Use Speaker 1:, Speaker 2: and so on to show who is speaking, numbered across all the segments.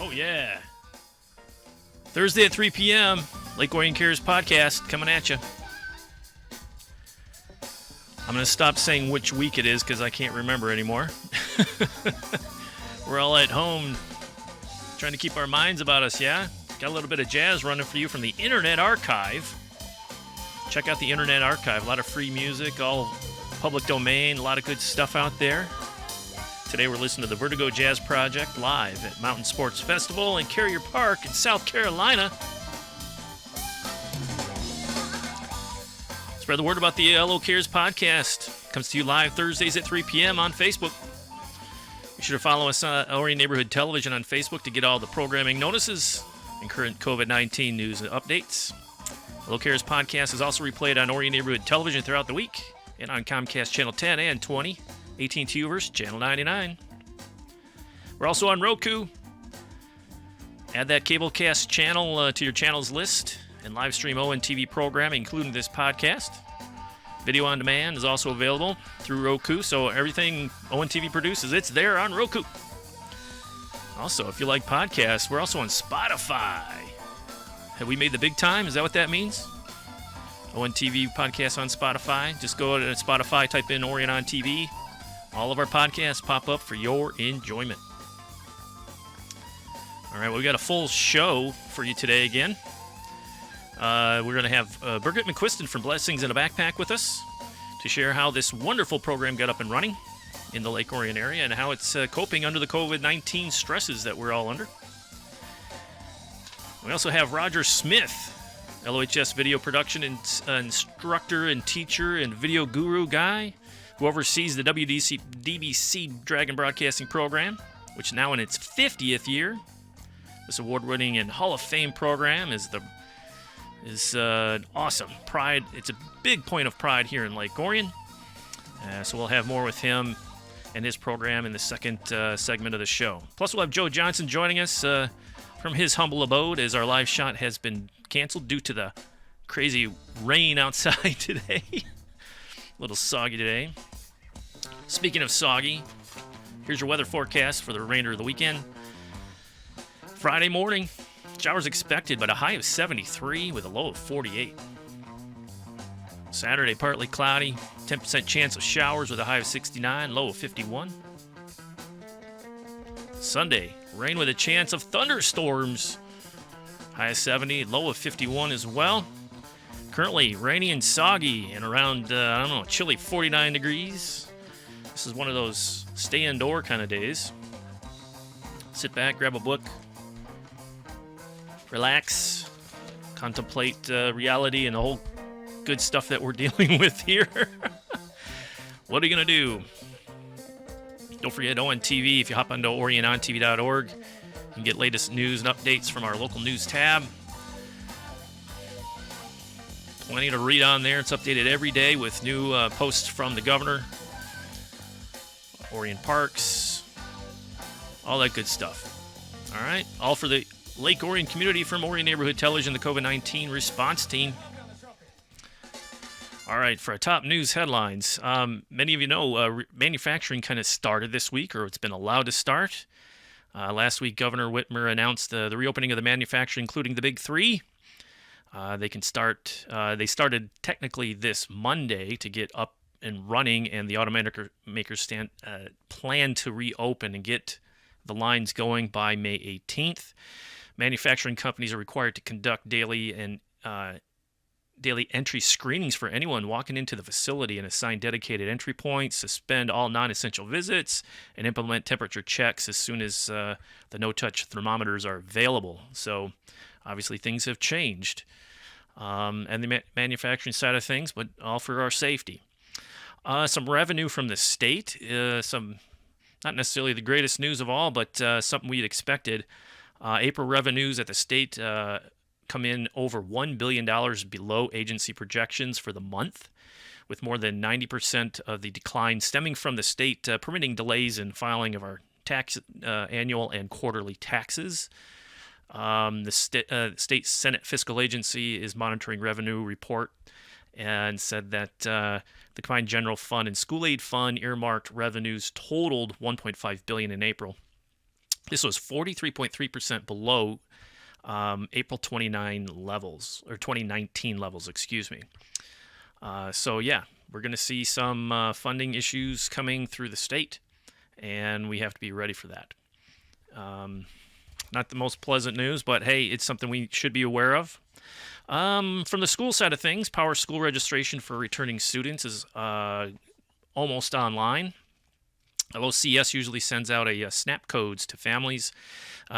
Speaker 1: Oh, yeah. Thursday at 3 p.m., Lake Orion Cares podcast coming at you. I'm going to stop saying which week it is because I can't remember anymore. We're all at home trying to keep our minds about us, yeah? Got a little bit of jazz running for you from the Internet Archive. Check out the Internet Archive. A lot of free music, all public domain, a lot of good stuff out there. Today we're listening to the Vertigo Jazz Project live at Mountain Sports Festival in Carrier Park in South Carolina. Spread the word about the LO Cares podcast. Comes to you live Thursdays at 3 p.m. on Facebook. Be sure to follow us on Orion Neighborhood Television on Facebook to get all the programming notices and current COVID-19 news and updates. LO Cares podcast is also replayed on Orion Neighborhood Television throughout the week and on Comcast Channel 10 and 20. AT&T Viewers, Channel 99. We're also on Roku. Add that Cablecast channel to your channels list and live stream ONTV programming, including this podcast. Video on demand is also available through Roku, so everything ONTV produces, it's there on Roku. Also, if you like podcasts, we're also on Spotify. Have we made the big time? Is that what that means? ONTV podcast on Spotify. Just go to Spotify, type in Orion on TV. All of our podcasts pop up for your enjoyment. All right, well, we got a full show for you today again. We're going to have Birgit McQuiston from Blessings in a Backpack with us to share how this wonderful program got up and running in the Lake Orion area and how it's coping under the COVID-19 stresses that we're all under. We also have Roger Smith, LOHS video production instructor and teacher and video guru guy, who oversees the DBC Dragon Broadcasting Program, which is now in its 50th year. This award-winning and Hall of Fame program is awesome. Pride. It's a big point of pride here in Lake Orion. So we'll have more with him and his program in the second segment of the show. Plus, we'll have Joe Johnson joining us from his humble abode as our live shot has been canceled due to the crazy rain outside today. A little soggy today. Speaking of soggy, here's your weather forecast for the remainder of the weekend. Friday morning, showers expected, but a high of 73 with a low of 48. Saturday, partly cloudy, 10% chance of showers with a high of 69, low of 51. Sunday, rain with a chance of thunderstorms, high of 70, low of 51 as well. Currently rainy and soggy and around, chilly 49 degrees. This is one of those stay indoor kind of days. Sit back, grab a book, relax, contemplate reality and the whole good stuff that we're dealing with here. What are you going to do? Don't forget ONTV. If you hop onto orionontv.org, you can get latest news and updates from our local news tab. Plenty to read on there. It's updated every day with new posts from the governor, Orion Parks, all that good stuff. All right, all for the Lake Orion community from Orion Neighborhood Television, the COVID-19 response team. All right, for our top news headlines, many of you know manufacturing kind of started this week, or it's been allowed to start. Last week, Governor Whitmer announced the reopening of the manufacturing, including the Big Three. They can start. They started technically this Monday to get up and running, and the automakers plan to reopen and get the lines going by May 18th. Manufacturing companies are required to conduct daily entry screenings for anyone walking into the facility and assign dedicated entry points, suspend all non-essential visits, and implement temperature checks as soon as the no-touch thermometers are available. So obviously things have changed. And the manufacturing side of things, but all for our safety. Some revenue from the state, some not necessarily the greatest news of all, but something we'd expected. April revenues at the state come in over $1 billion below agency projections for the month, with more than 90% of the decline stemming from the state permitting delays in filing of our annual and quarterly taxes. The state Senate Fiscal Agency is monitoring revenue report and said that the Combined General Fund and School Aid Fund earmarked revenues totaled $1.5 billion in April. This was 43.3% below April 2019 levels, excuse me. So yeah, we're going to see some funding issues coming through the state, and we have to be ready for that. Not the most pleasant news, but hey, it's something we should be aware of. From the school side of things, Power School registration for returning students is almost online. LOCS usually sends out a SNAP codes to families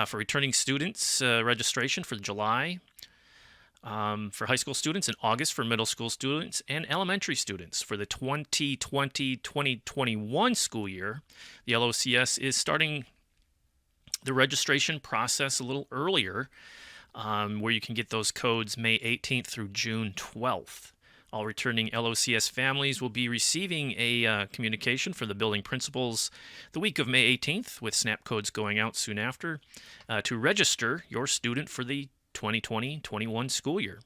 Speaker 1: for returning students registration for July, for high school students, in August for middle school students and elementary students. For the 2020-2021 school year, the LOCS is starting the registration process a little earlier, where you can get those codes May 18th through June 12th. All returning LOCS families will be receiving a communication from the building principals the week of May 18th, with SNAP codes going out soon after, to register your student for the 2020-21 school year.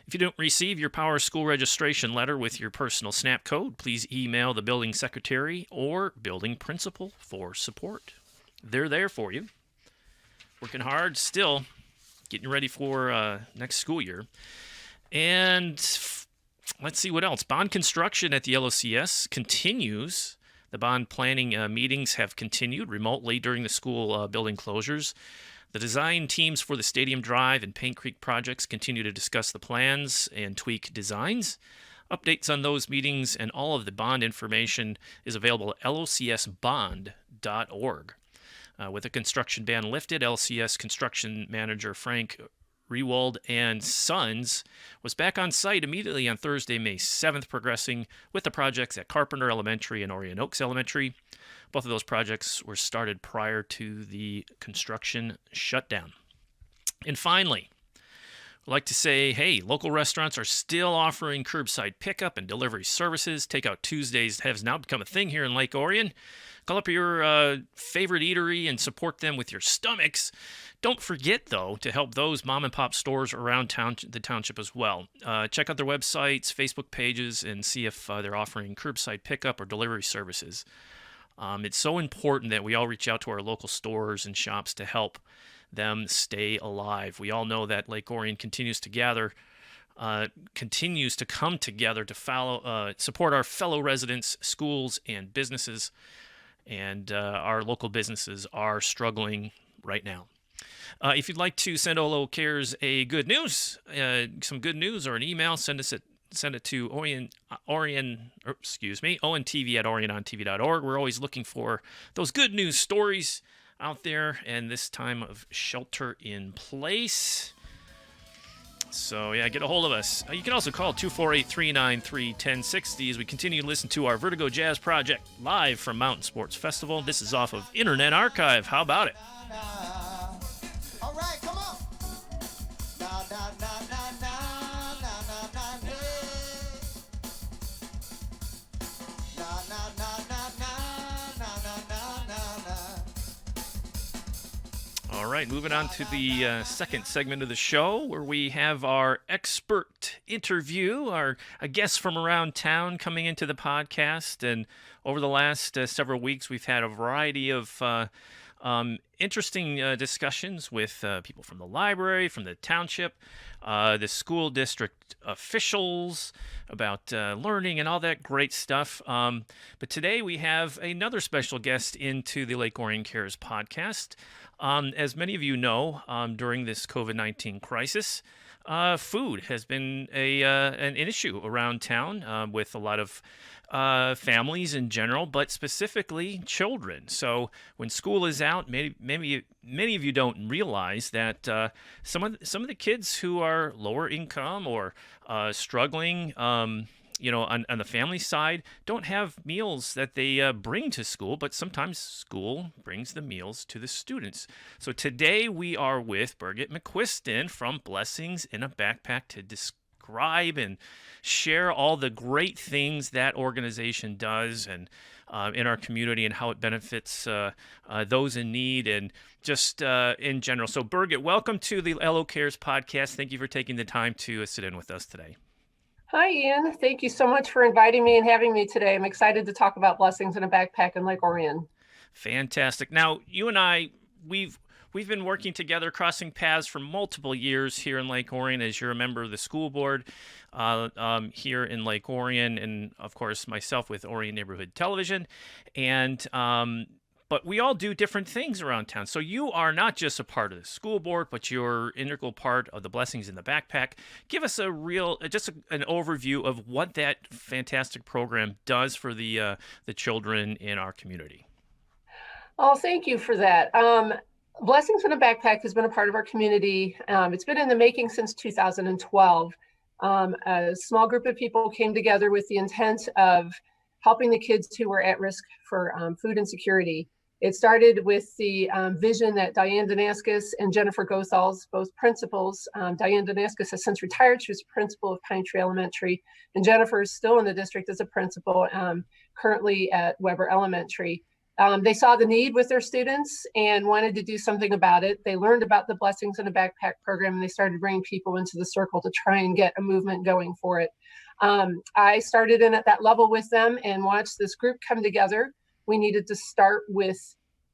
Speaker 1: If you don't receive your Power School registration letter with your personal SNAP code, please email the building secretary or building principal for support. They're there for you. Working hard still, getting ready for next school year. And let's see what else. Bond construction at the LOCS continues. The bond planning meetings have continued remotely during the school building closures. The design teams for the Stadium Drive and Paint Creek projects continue to discuss the plans and tweak designs. Updates on those meetings and all of the bond information is available at locsbond.org. With the construction ban lifted, LCS construction manager Frank Rewald and Sons was back on site immediately on Thursday, May 7th, progressing with the projects at Carpenter Elementary and Orion Oaks Elementary. Both of those projects were started prior to the construction shutdown. And finally, I'd like to say, hey, local restaurants are still offering curbside pickup and delivery services. Takeout Tuesdays has now become a thing here in Lake Orion. Call up your favorite eatery and support them with your stomachs. Don't forget, though, to help those mom and pop stores around the township as well. Check out their websites, Facebook pages, and see if they're offering curbside pickup or delivery services. It's so important that we all reach out to our local stores and shops to help them stay alive. We all know that Lake Orion continues to come together to support our fellow residents, schools, and businesses. And our local businesses are struggling right now. If you'd like to send Olo Cares some good news or an email, send it to ONTV at orionontv.org. We're always looking for those good news stories out there and this time of shelter in place. So, yeah, get a hold of us. You can also call 248-393-1060 as we continue to listen to our Vertigo Jazz Project live from Mountain Sports Festival. This is off of Internet Archive. How about it?
Speaker 2: All right, come on.
Speaker 1: All right, moving on to the second segment of the show where we have our expert interview, a guest from around town coming into the podcast. And over the last several weeks, we've had a variety of interesting discussions with people from the library, from the township, the school district officials about learning and all that great stuff. But today we have another special guest into the Lake Orion Cares podcast. As many of you know, during this COVID-19 crisis, food has been an issue around town with a lot of families in general, but specifically children. So when school is out, many of you don't realize that some of the kids who are lower income or struggling, on the family side, don't have meals that they bring to school, but sometimes school brings the meals to the students. So today we are with Birgit McQuiston from Blessings in a Backpack to describe and share all the great things that organization does and in our community and how it benefits those in need and just in general. So Birgit, welcome to the LO Cares podcast. Thank you for taking the time to sit in with us today.
Speaker 3: Hi, Ian. Thank you so much for inviting me and having me today. I'm excited to talk about Blessings in a Backpack in Lake Orion.
Speaker 1: Fantastic. Now, you and I we've been working together, crossing paths for multiple years here in Lake Orion, as you're a member of the school board here in Lake Orion, and of course myself with Orion Neighborhood Television, and but we all do different things around town. So you are not just a part of the school board, but you're an integral part of the Blessings in the Backpack. Give us an overview of what that fantastic program does for the children in our community.
Speaker 3: Oh, thank you for that. Blessings in a Backpack has been a part of our community. It's been in the making since 2012. A small group of people came together with the intent of helping the kids who were at risk for food insecurity. It started with the vision that Diane Danaskis and Jennifer Gothals, both principals. Diane Danaskis has since retired. She was principal of Pine Tree Elementary, and Jennifer is still in the district as a principal, currently at Weber Elementary. They saw the need with their students and wanted to do something about it. They learned about the Blessings in a Backpack program, and they started bringing people into the circle to try and get a movement going for it. I started in at that level with them and watched this group come together. We needed to start with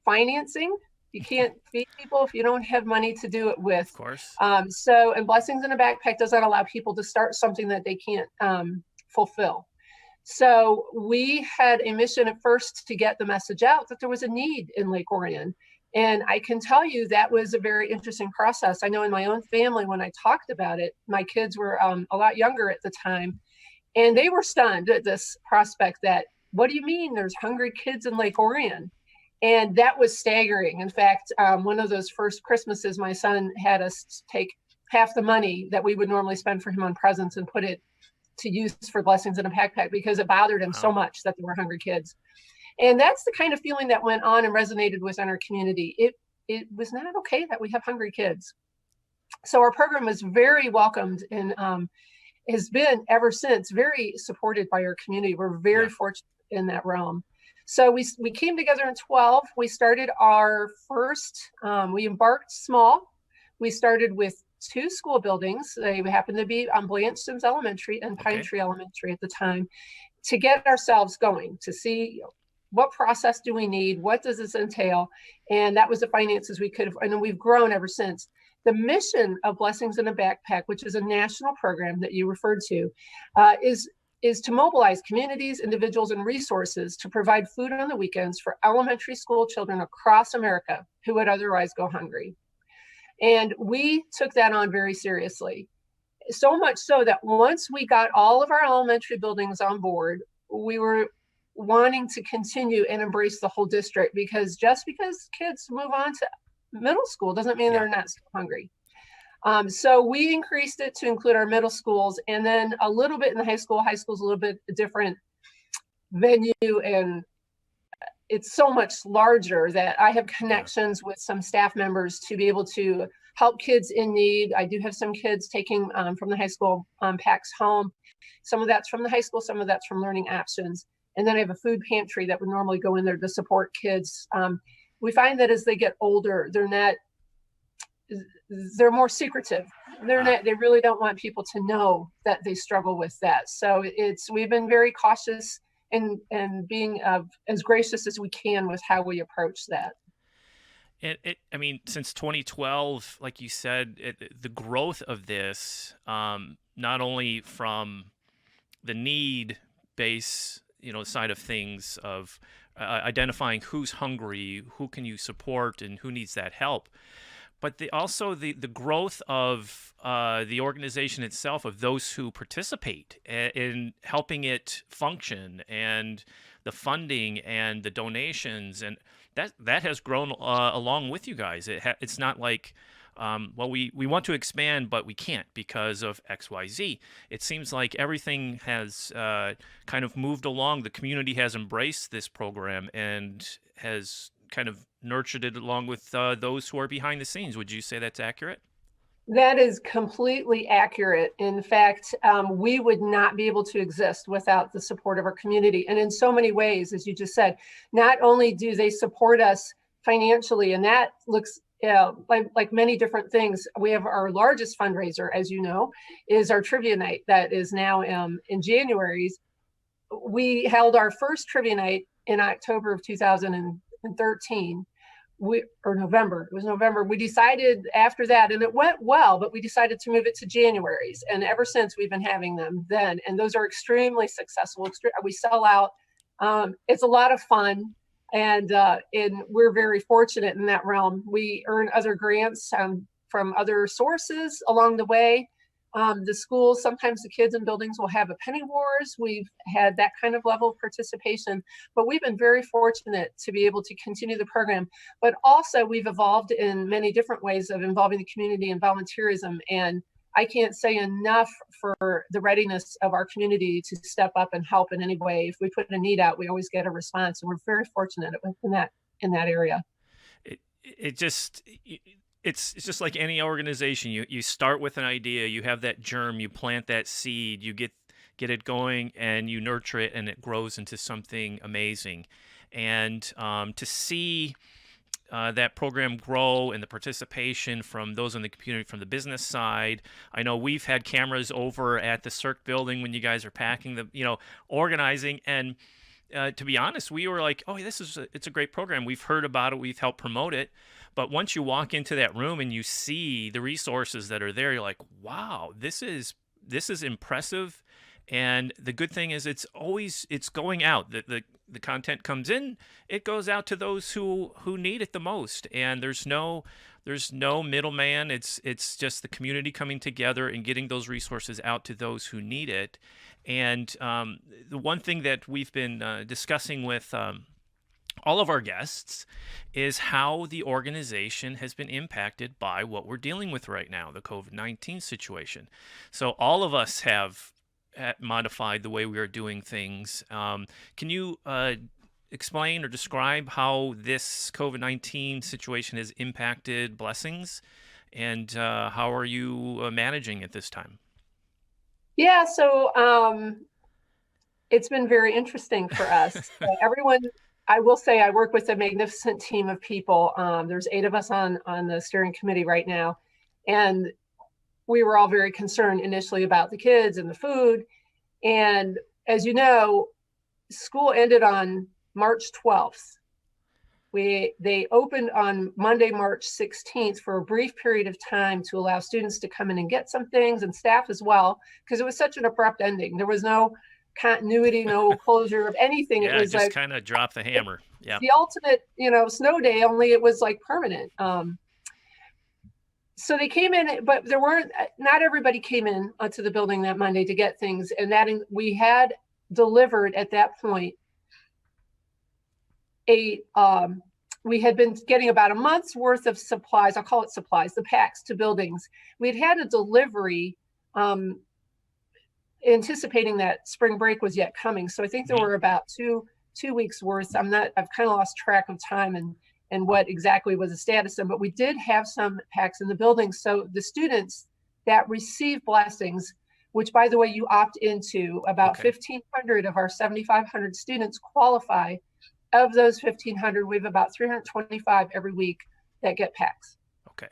Speaker 3: financing. You can't feed people if you don't have money to do it with.
Speaker 1: Of course.
Speaker 3: And Blessings in a Backpack doesn't allow people to start something that they can't fulfill. So we had a mission at first to get the message out that there was a need in Lake Orion. And I can tell you that was a very interesting process. I know in my own family, when I talked about it, my kids were a lot younger at the time, and they were stunned at this prospect that, what do you mean there's hungry kids in Lake Orion? And that was staggering. In fact, one of those first Christmases, my son had us take half the money that we would normally spend for him on presents and put it to use for Blessings in a Backpack because it bothered him so much that there were hungry kids. And that's the kind of feeling that went on and resonated within our community. It was not okay that we have hungry kids. So our program was very welcomed and has been ever since very supported by our community. We're very fortunate in that realm. So we came together in 12. We started our first, we embarked small. We started with 2 school buildings. They happened to be on Blanche Sims Elementary and Pine Tree Elementary at the time, to get ourselves going, to see what process do we need, what does this entail, and that was the finances we could have, and then we've grown ever since. The mission of Blessings in a Backpack, which is a national program that you referred to, is to mobilize communities, individuals, and resources to provide food on the weekends for elementary school children across America who would otherwise go hungry. And we took that on very seriously. So much so that once we got all of our elementary buildings on board, we were wanting to continue and embrace the whole district, because just because kids move on to middle school doesn't mean they're not still hungry. So we increased it to include our middle schools, and then a little bit in the high school. High school's a little bit different venue, and it's so much larger that I have connections with some staff members to be able to help kids in need. I do have some kids taking from the high school packs home. Some of that's from the high school, some of that's from Learning Options. And then I have a food pantry that would normally go in there to support kids. We find that as they get older, they're more secretive. They really don't want people to know that they struggle with that. So we've been very cautious and being as gracious as we can with how we approach that.
Speaker 1: I mean, since 2012, like you said, the growth of this, not only from the need base, side of things of identifying who's hungry, who can you support, and who needs that help, but also the growth of the organization itself, of those who participate in helping it function, and the funding and the donations, and that has grown along with you guys. It's not like, we want to expand, but we can't because of XYZ. It seems like everything has kind of moved along. The community has embraced this program and has kind of nurtured it along with those who are behind the scenes. Would you say that's accurate?
Speaker 3: That is completely accurate. In fact, we would not be able to exist without the support of our community. And in so many ways, as you just said, not only do they support us financially, and that looks like many different things. We have our largest fundraiser, as you know, is our trivia night that is now in January. We held our first trivia night in October of 2013. November. It was November. We decided after that, and it went well, but we decided to move it to January's. And ever since, we've been having them then. And those are extremely successful. We sell out. It's a lot of fun. And we're very fortunate in that realm. We earn other grants from other sources along the way. The schools, sometimes the kids in buildings will have a penny wars. We've had that kind of level of participation, but we've been very fortunate to be able to continue the program. But also we've evolved in many different ways of involving the community and volunteerism. And I can't say enough for the readiness of our community to step up and help in any way. If we put a need out, we always get a response, and we're very fortunate in that area.
Speaker 1: It's just like any organization. You start with an idea, you have that germ, you plant that seed, you get it going, and you nurture it, and it grows into something amazing. And to see that program grow and the participation from those in the community, from the business side. I know we've had cameras over at the Cirque building when you guys are packing organizing. And to be honest, we were like, oh, it's a great program. We've heard about it. We've helped promote it. But once you walk into that room and you see the resources that are there, you're like, wow, this is impressive. And the good thing is it's going out. The content comes in, it goes out to those who need it the most. And there's no middleman. It's just the community coming together and getting those resources out to those who need it. And the one thing that we've been discussing with all of our guests is how the organization has been impacted by what we're dealing with right now, the COVID-19 situation. So all of us have modified the way we are doing things. Can you explain or describe how this COVID-19 situation has impacted Blessings, and how are you managing at this time?
Speaker 3: Yeah, so it's been very interesting for us. Everyone, I will say, I work with a magnificent team of people. There's 8 of us on the steering committee right now, and we were all very concerned initially about the kids and the food. And as you know, school ended on March 12th. They opened on Monday, March 16th for a brief period of time to allow students to come in and get some things, and staff as well, because it was such an abrupt ending. There was no continuity, no closure of anything.
Speaker 1: Yeah,
Speaker 3: it was
Speaker 1: just
Speaker 3: like
Speaker 1: kind of drop the hammer. Yeah,
Speaker 3: the ultimate, snow day, only it was like permanent. So they came in, but not everybody came in to the building that Monday to get things. And we had delivered at that point we had been getting about a month's worth of supplies. I'll call it supplies, the packs to buildings. We'd had a delivery anticipating that spring break was yet coming. So I think there were about two weeks worth. I've kind of lost track of time and what exactly was the status of, but we did have some packs in the building. So the students that receive Blessings, which by the way, you opt into, about 1,500 of our 7,500 students qualify. Of those 1,500, we have about 325 every week that get packs.
Speaker 1: Okay.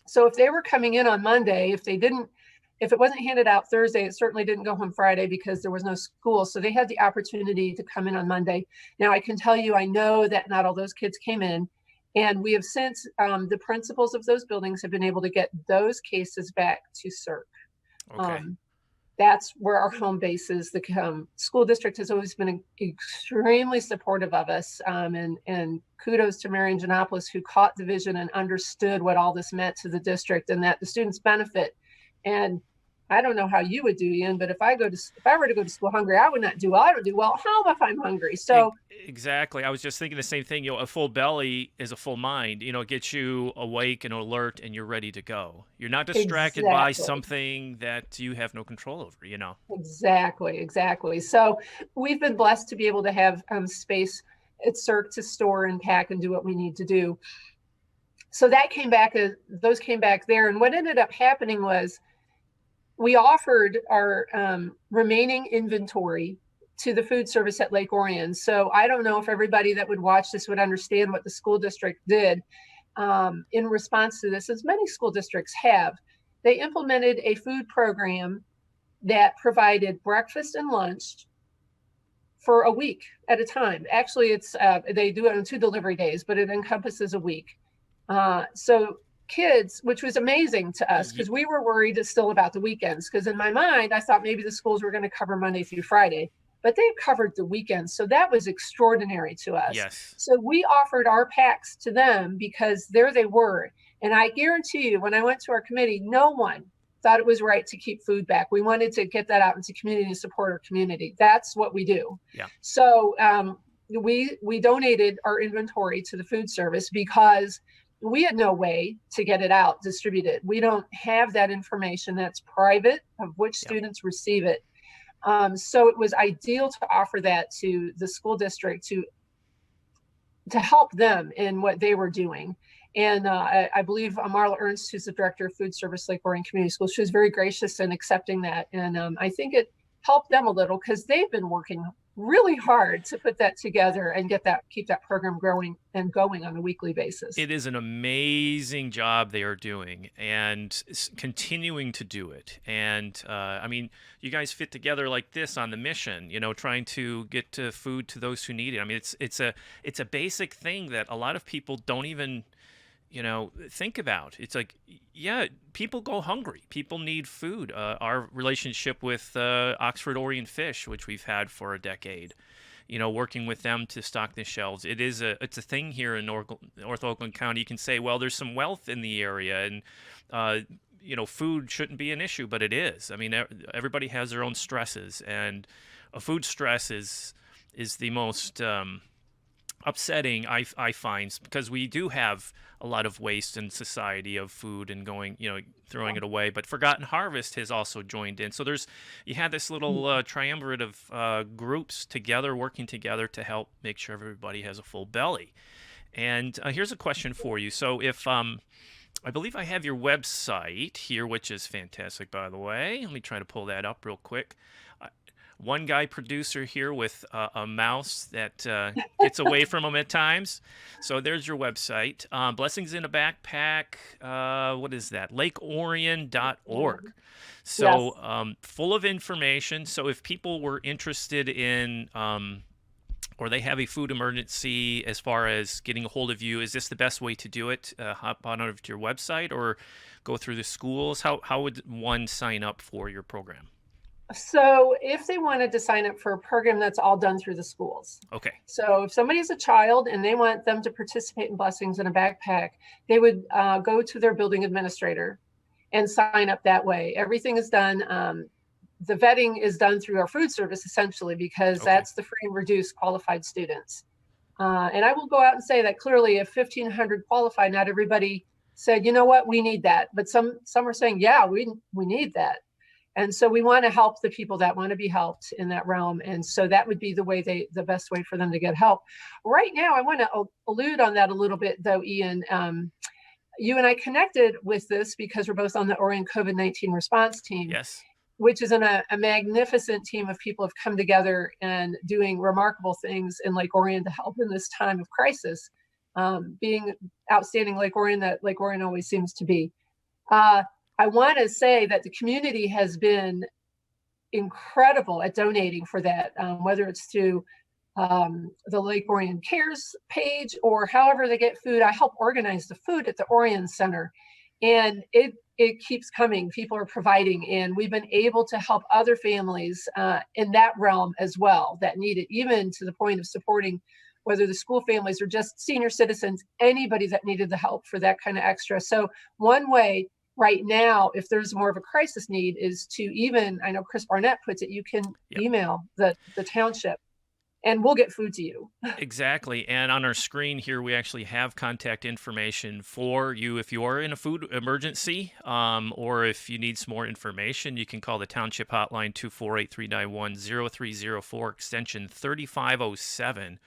Speaker 3: So if they were coming in on Monday, if it wasn't handed out Thursday, it certainly didn't go home Friday because there was no school. So they had the opportunity to come in on Monday. Now I can tell you, I know that not all those kids came in. And we have since, the principals of those buildings have been able to get those cases back to Cirque.
Speaker 1: Okay.
Speaker 3: That's where our home base is. The school district has always been extremely supportive of us. And kudos to Mary Angelopoulos, who caught the vision and understood what all this meant to the district and that the students benefit. And I don't know how you would do, Ian, but if I were to go to school hungry, I would not do well. I don't do well at home if I'm hungry. So
Speaker 1: exactly. I was just thinking the same thing. A full belly is a full mind. It gets you awake and alert, and you're ready to go. You're not distracted by something that you have no control over,
Speaker 3: Exactly. So we've been blessed to be able to have space at Cirque to store and pack and do what we need to do. So those came back there. And what ended up happening was, we offered our remaining inventory to the food service at Lake Orion. So I don't know if everybody that would watch this would understand what the school district did in response to this, as many school districts have. They implemented a food program that provided breakfast and lunch for a week at a time. Actually, it's they do it on 2 delivery days, but it encompasses a week. So kids, which was amazing to us because we were worried still about the weekends, because in my mind, I thought maybe the schools were going to cover Monday through Friday, but they covered the weekends. So that was extraordinary to us.
Speaker 1: Yes.
Speaker 3: So we offered our packs to them because there they were. And I guarantee you, when I went to our committee, no one thought it was right to keep food back. We wanted to get that out into community and support our community. That's what we do.
Speaker 1: Yeah.
Speaker 3: So we donated our inventory to the food service because we had no way to get it out, distributed. We don't have that information. That's private of which students receive it. So it was ideal to offer that to the school district to help them in what they were doing. And I believe Marla Ernst, who's the director of food service, Lake Orion Community Schools, she was very gracious in accepting that. And I think it helped them a little because they've been working really hard to put that together and keep that program growing and going on a weekly basis.
Speaker 1: It is an amazing job they are doing and continuing to do it. And I mean, you guys fit together like this on the mission, trying to get food to those who need it. I mean, it's a basic thing that a lot of people don't even think about. It's like, yeah, people go hungry. People need food. Our relationship with Oxford Orion Fish, which we've had for a decade, working with them to stock the shelves. It's a thing here in North Oakland County. You can say, well, there's some wealth in the area and, food shouldn't be an issue, but it is. I mean, everybody has their own stresses, and a food stress is the most upsetting, I find, because we do have a lot of waste in society of food and throwing it away. But Forgotten Harvest has also joined in. So you had this little triumvirate of groups together, working together to help make sure everybody has a full belly. And here's a question for you. So if I believe I have your website here, which is fantastic, by the way. Let me try to pull that up real quick. One guy producer here with a mouse that gets away from him at times. So there's your website. Blessings in a Backpack. What is that? LakeOrion.org. So
Speaker 3: Yes.
Speaker 1: Full of information. So if people were interested in or they have a food emergency as far as getting a hold of you, is this the best way to do it? Hop on over to your website or go through the schools? How would one sign up for your program?
Speaker 3: So if they wanted to sign up for a program, that's all done through the schools.
Speaker 1: Okay.
Speaker 3: So if somebody's a child and they want them to participate in Blessings in a Backpack, they would go to their building administrator and sign up that way. Everything is done. The vetting is done through our food service, essentially, because that's the free and reduced qualified students. And I will go out and say that clearly if 1,500 qualified, not everybody said, you know what, we need that. But some are saying, yeah, we need that. And so we want to help the people that want to be helped in that realm. And so that would be the best way for them to get help. Right now, I want to allude on that a little bit, though, Ian. You and I connected with this because we're both on the Orion COVID-19 response team.
Speaker 1: Yes.
Speaker 3: Which is a magnificent team of people have come together and doing remarkable things in Lake Orion to help in this time of crisis, being outstanding Lake Orion that Lake Orion always seems to be. I want to say that the community has been incredible at donating for that, whether it's through the Lake Orion Cares page or however they get food. I help organize the food at the Orion Center, and it keeps coming. People are providing, and we've been able to help other families in that realm as well that need it, even to the point of supporting whether the school families or just senior citizens, anybody that needed the help for that kind of extra. So one way right now, if there's more of a crisis need, is to even, I know Chris Barnett puts it, you can email the township and we'll get food to you.
Speaker 1: Exactly. And on our screen here, we actually have contact information for you. If you are in a food emergency or if you need some more information, you can call the township hotline 248-391-0304, extension 3507.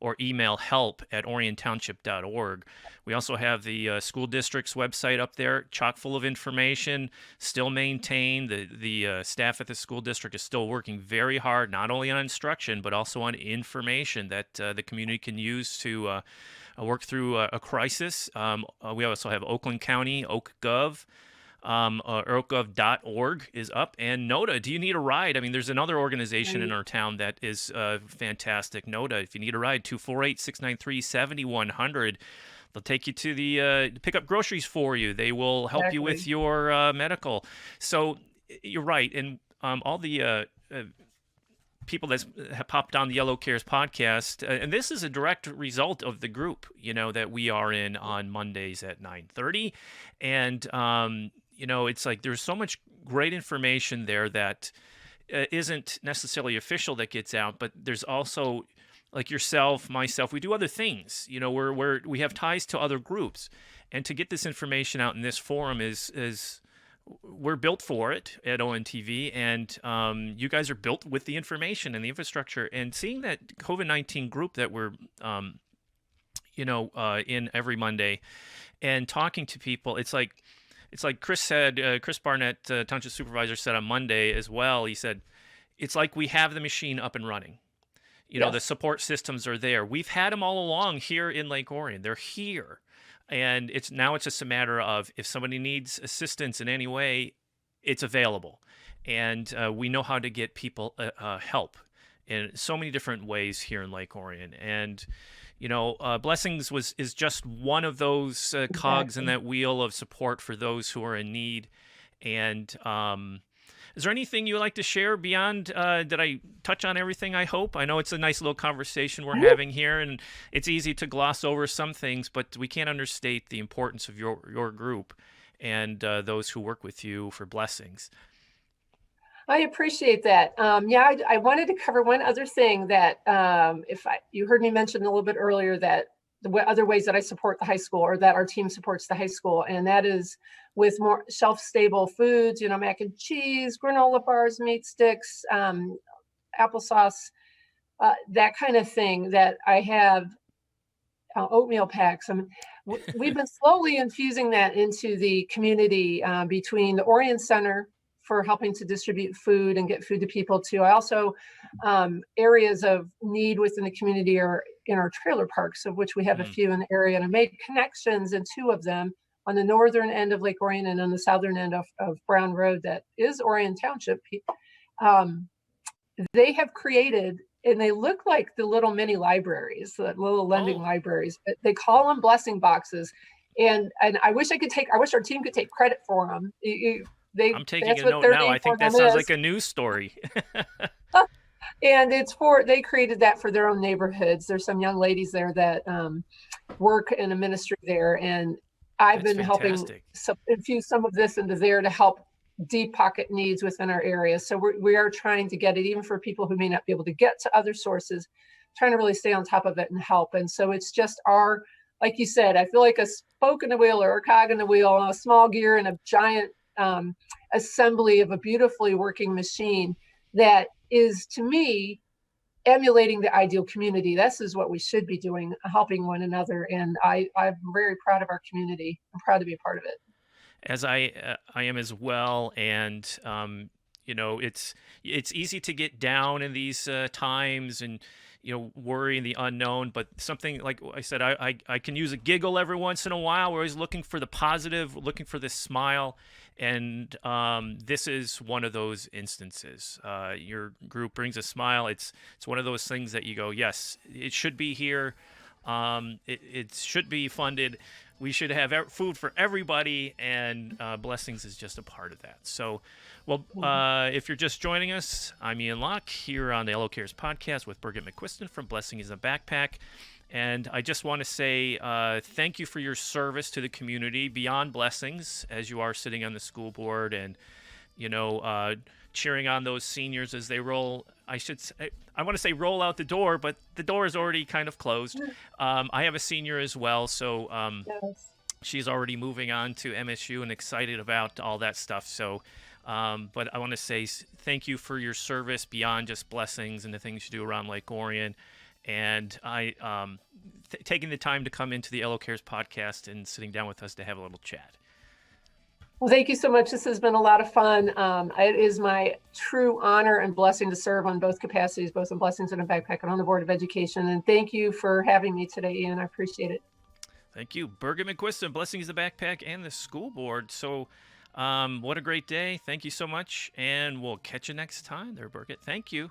Speaker 1: Or email help@oriontownship.org. We also have the school district's website up there, chock full of information, still maintained. The staff at the school district is still working very hard, not only on instruction, but also on information that the community can use to work through a crisis. We also have Oakland County, OakGov. EarthGov.org is up. And NODA, do you need a ride? I mean, there's another organization in our town that is fantastic. NODA, if you need a ride, 248-693-7100. They'll take you to the pick up groceries for you. They will help you with your medical. So you're right. And all the people that have popped on the Yellow Cares podcast, and this is a direct result of the group, that we are in on Mondays at 9:30. And, it's like there's so much great information there that isn't necessarily official that gets out, but there's also like yourself, myself, we do other things, we have ties to other groups, and to get this information out in this forum is we're built for it at ONTV, and you guys are built with the information and the infrastructure. And seeing that COVID-19 group that we're, in every Monday, and talking to people, it's like Chris said. Chris Barnett, township supervisor, said on Monday as well. He said, "It's like we have the machine up and running. The support systems are there. We've had them all along here in Lake Orion. They're here." And it's just a matter of if somebody needs assistance in any way, it's available. And we know how to get people help in so many different ways here in Lake Orion. And, Blessings is just one of those cogs in that wheel of support for those who are in need. And is there anything you would like to share beyond, did I touch on everything, I hope? I know it's a nice little conversation we're having here, and it's easy to gloss over some things, but we can't understate the importance of your group and those who work with you for Blessings.
Speaker 3: I appreciate that. I wanted to cover one other thing that you heard me mention a little bit earlier, that the other ways that I support the high school, or that our team supports the high school, and that is with more shelf-stable foods, mac and cheese, granola bars, meat sticks, applesauce, that kind of thing. That I have oatmeal packs. We've been slowly infusing that into the community between the Orion Center for helping to distribute food and get food to people too. I also, areas of need within the community are in our trailer parks, of which we have a few in the area, and I made connections in two of them, on the northern end of Lake Orion and on the southern end of Brown Road, that is Orion Township. They have created, and they look like the little mini libraries, the little lending libraries, but they call them blessing boxes. And I wish our team could take credit for them.
Speaker 1: I'm taking a note now. I think that sounds like a news story.
Speaker 3: And they created that for their own neighborhoods. There's some young ladies there that work in a ministry there, and I've been helping infuse some of this into there to help deep pocket needs within our area. So we are trying to get it even for people who may not be able to get to other sources, trying to really stay on top of it and help. And so it's just like you said, I feel like a spoke in the wheel, or a cog in the wheel, a small gear in a giant assembly of a beautifully working machine that is, to me, emulating the ideal community. This is what we should be doing, helping one another. And I'm very proud of our community. I'm proud to be a part of it.
Speaker 1: As I am as well. And, it's easy to get down in these times and, worry and the unknown. But something like I said, I can use a giggle every once in a while. We're always looking for the positive, looking for this smile. And this is one of those instances. Your group brings a smile. It's one of those things that you go, yes, it should be here. It should be funded. We should have food for everybody, and Blessings is just a part of that. So, if you're just joining us, I'm Ian Locke here on the Yellow Cares podcast with Birgit McQuiston from Blessing is a Backpack. And I just want to say thank you for your service to the community beyond Blessings, as you are sitting on the school board and, cheering on those seniors as they roll. I want to say roll out the door, but the door is already kind of closed. I have a senior as well, so she's already moving on to MSU and excited about all that stuff. So, but I want to say thank you for your service beyond just Blessings and the things you do around Lake Orion. And taking the time to come into the Yellow Cares podcast and sitting down with us to have a little chat.
Speaker 3: Well, thank you so much. This has been a lot of fun. It is my true honor and blessing to serve on both capacities, both in Blessings and a Backpack and on the Board of Education. And thank you for having me today, Ian. I appreciate it.
Speaker 1: Thank you. Birgit McQuiston, Blessings, the Backpack, and the school board. So What a great day. Thank you so much. And we'll catch you next time there, Birgit. Thank you.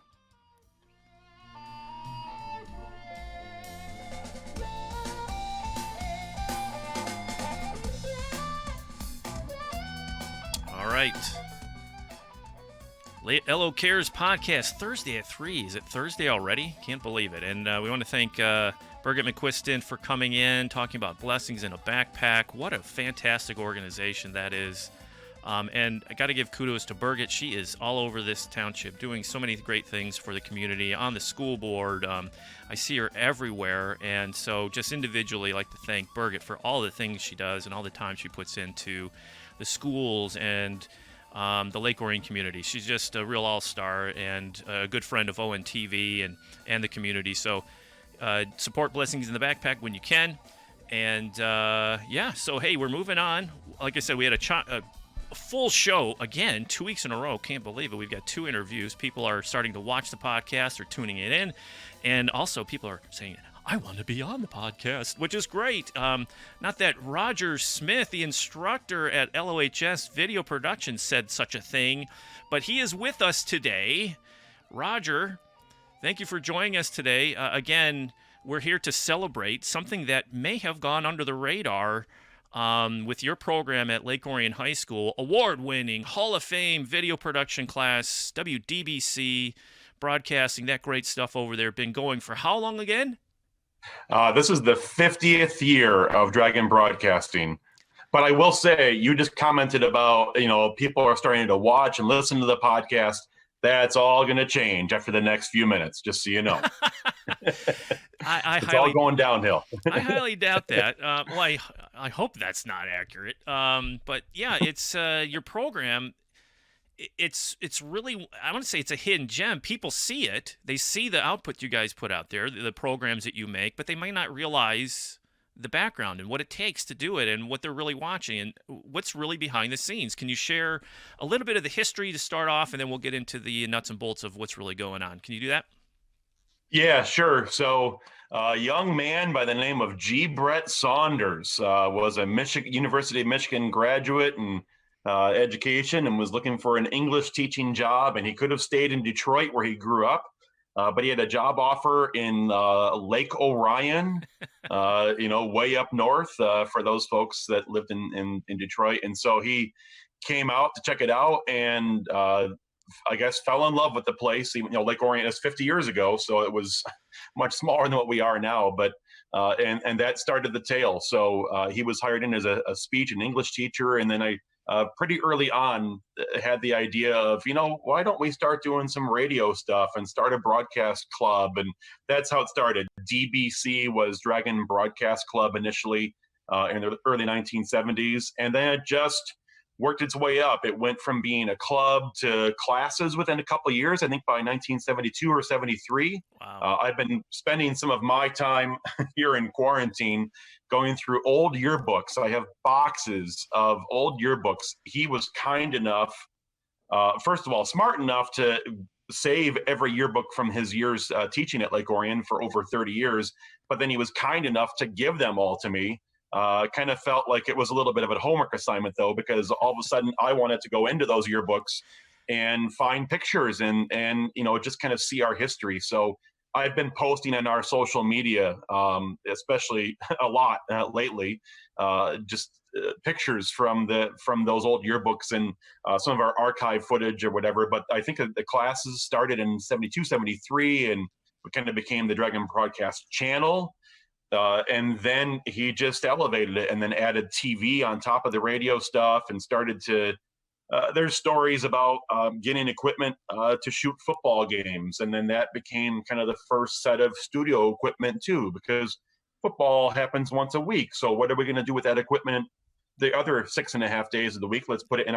Speaker 1: All right. LO Cares podcast Thursday at 3. Is it Thursday already? Can't believe it. And we want to thank Birgit McQuiston for coming in, talking about blessings in a backpack. What a fantastic organization that is. And I got to give kudos to Birgit. She is all over this township doing so many great things for the community, on the school board. I see her everywhere. And so just individually, I'd like to thank Birgit for all the things she does and all the time she puts into the schools and the Lake Orion community. She's just a real all-star and a good friend of ONTV and the community. So support Blessings in the Backpack when you can. And so hey, we're moving on. Like I said, we had a full show again 2 weeks in a row. Can't believe it. We've got 2 interviews. People are starting to watch the podcast or tuning it in. And also people are saying, I want to be on the podcast, which is great. Not that Roger Smith, the instructor at LOHS Video Production, said such a thing, but he is with us today. Roger, thank you for joining us today. Again, we're here to celebrate something that may have gone under the radar with your program at Lake Orion High School, award-winning, Hall of Fame video production class, WDBC, broadcasting, that great stuff over there. Been going for how long again?
Speaker 4: This is the 50th year of Dragon Broadcasting. But I will say, you just commented about, people are starting to watch and listen to the podcast. That's all going to change after the next few minutes, just so you know. It's all going downhill.
Speaker 1: I highly doubt that. I hope that's not accurate. But yeah, it's your program. It's really, I want to say it's a hidden gem. People see it. They see the output you guys put out there, the programs that you make, but they might not realize the background and what it takes to do it and what they're really watching and what's really behind the scenes. Can you share a little bit of the history to start off, and then we'll get into the nuts and bolts of what's really going on? Can you do that?
Speaker 4: Yeah, sure. So a young man by the name of G. Brett Saunders was a University of Michigan graduate and education, and was looking for an English teaching job. And he could have stayed in Detroit where he grew up, but he had a job offer in Lake Orion, way up north for those folks that lived in Detroit. And so he came out to check it out, and I guess fell in love with the place. Lake Orion is 50 years ago, so it was much smaller than what we are now. But and that started the tale. So he was hired in as a speech and English teacher, and then I pretty early on had the idea of, why don't we start doing some radio stuff and start a broadcast club? And that's how it started. DBC was Dragon Broadcast Club initially in the early 1970s. And then it just worked its way up. It went from being a club to classes within a couple of years. I think by 1972 or 73.
Speaker 1: Wow.
Speaker 4: I've been spending some of my time here in quarantine going through old yearbooks. I have boxes of old yearbooks. He was kind enough, first of all, smart enough to save every yearbook from his years teaching at Lake Orion for over 30 years. But then he was kind enough to give them all to me. Kind of felt like it was a little bit of a homework assignment, though, because all of a sudden I wanted to go into those yearbooks and find pictures and just kind of see our history. So I've been posting on our social media, especially a lot lately, just pictures from those old yearbooks and some of our archive footage or whatever. But I think the classes started in 72, 73, and we kind of became the Dragon Broadcast channel. And then he just elevated it and then added TV on top of the radio stuff and started to, there's stories about getting equipment to shoot football games. And then that became kind of the first set of studio equipment too, because football happens once a week. So what are we going to do with that equipment the other 6.5 days of the week? Let's put it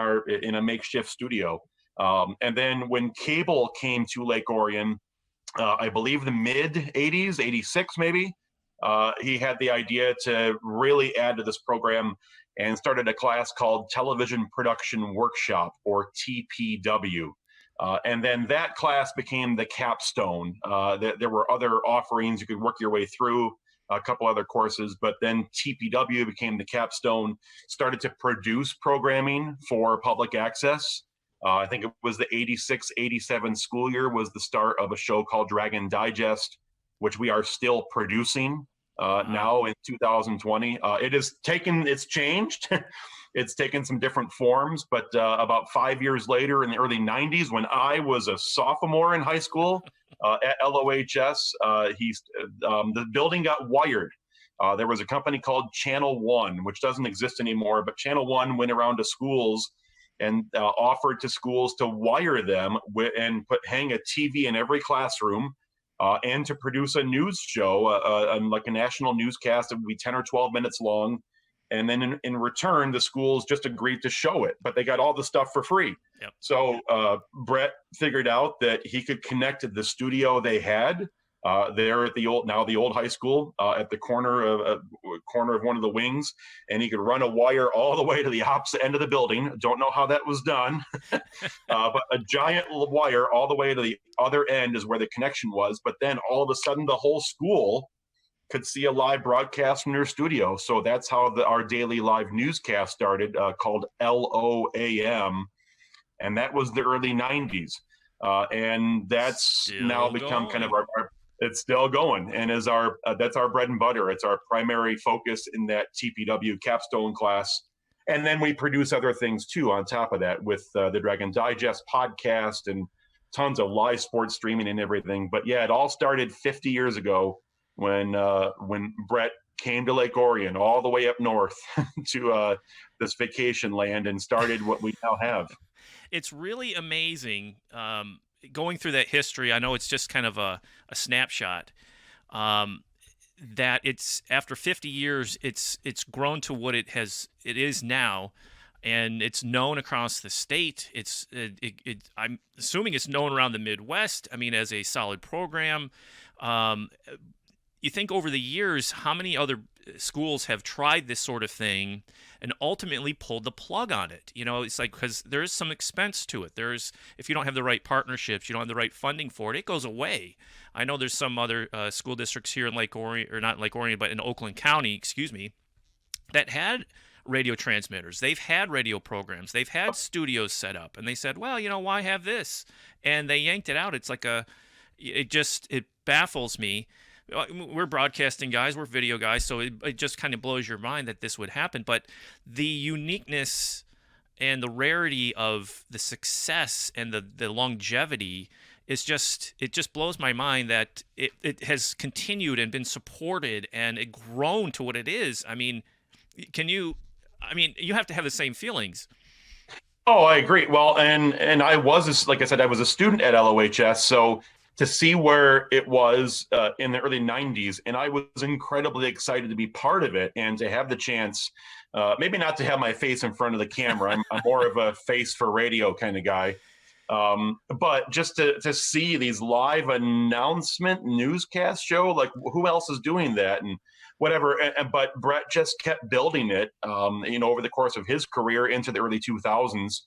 Speaker 4: in a makeshift studio. And then when cable came to Lake Orion, I believe the mid 80s, 86 maybe, he had the idea to really add to this program and started a class called Television Production Workshop, or TPW. And then that class became the capstone. There were other offerings you could work your way through. a couple other courses, but then TPW became the capstone, started to produce programming for public access. I think it was the 86, 87 school year was the start of a show called Dragon Digest, which we are still producing now in 2020. It's changed. It's taken some different forms, but about 5 years later in the early 90s, when I was a sophomore in high school at LOHS, the building got wired. There was a company called Channel One, which doesn't exist anymore, but Channel One went around to schools and offered to schools to wire them and hang a TV in every classroom and to produce a news show, like a national newscast that would be 10 or 12 minutes long. And then in return, the schools just agreed to show it, but they got all the stuff for free.
Speaker 1: Yep.
Speaker 4: So Brett figured out that he could connect to the studio they had there at the old high school at the corner of one of the wings, and he could run a wire all the way to the opposite end of the building. Don't know how that was done, but a giant wire all the way to the other end is where the connection was. But then all of a sudden, the whole school could see a live broadcast from their studio. So that's how our daily live newscast started, called LOAM, and that was the early 90s. And that's
Speaker 1: Still
Speaker 4: now become
Speaker 1: going.
Speaker 4: kind of our it's still going, and is our that's our bread and butter. It's our primary focus in that TPW capstone class. And then we produce other things too on top of that with the Dragon Digest podcast and tons of live sports streaming and everything. But yeah, it all started 50 years ago when Brett came to Lake Orion, all the way up north to this vacation land, and started what we now have.
Speaker 1: It's really amazing going through that history. I know it's just kind of a snapshot. That it's after 50 years, it's grown to what it is now, and it's known across the state. I'm assuming it's known around the Midwest. I mean, as a solid program. You think over the years, how many other schools have tried this sort of thing and ultimately pulled the plug on it? You know, it's like, because there is some expense to it. If you don't have the right partnerships, you don't have the right funding for it, it goes away. I know there's some other school districts here in Lake Orion, or not in Lake Orion, but in Oakland County, that had radio transmitters. They've had radio programs. They've had studios set up, and they said, well, why have this? And they yanked it out. It's like it baffles me. We're broadcasting guys, we're video guys, so it just kind of blows your mind that this would happen. But the uniqueness and the rarity of the success and the longevity it just blows my mind that it has continued and been supported and it grown to what it is. I mean, you have to have the same feelings.
Speaker 4: Oh, I agree. Well, and like I said, I was a student at LOHS, so to see where it was in the early 90s, and I was incredibly excited to be part of it and to have the chance, maybe not to have my face in front of the camera. I'm more of a face for radio kind of guy. But just to see these live announcement newscast show, like who else is doing that and whatever. But Brett just kept building it, over the course of his career into the early 2000s.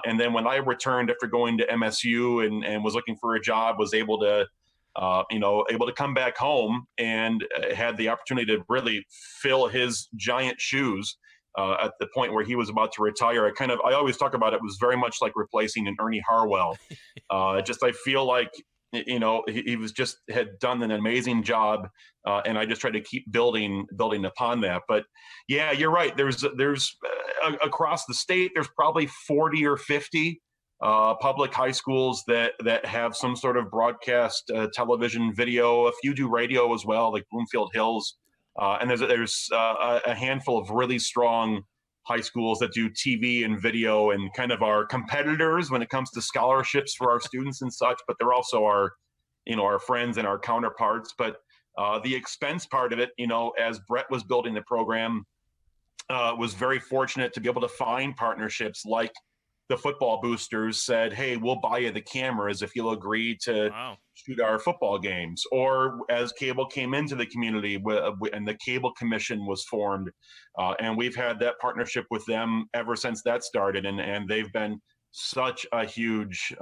Speaker 4: And then when I returned after going to MSU and was looking for a job, was able to come back home and had the opportunity to really fill his giant shoes at the point where he was about to retire. I always talk about it was very much like replacing an Ernie Harwell. I feel like, he had done an amazing job, and I just tried to keep building upon that. But yeah, you're right. There's across the state, there's probably 40 or 50 public high schools that have some sort of broadcast television, video. A few do radio as well, like Bloomfield Hills, and there's a handful of really strong high schools that do TV and video and kind of our competitors when it comes to scholarships for our students and such, but they're also our friends and our counterparts. But the expense part of it, as Brett was building the program, was very fortunate to be able to find partnerships like the football boosters said, hey, we'll buy you the cameras if you'll agree to shoot our football games. Or as cable came into the community and the cable commission was formed, and we've had that partnership with them ever since that started. And they've been such a huge,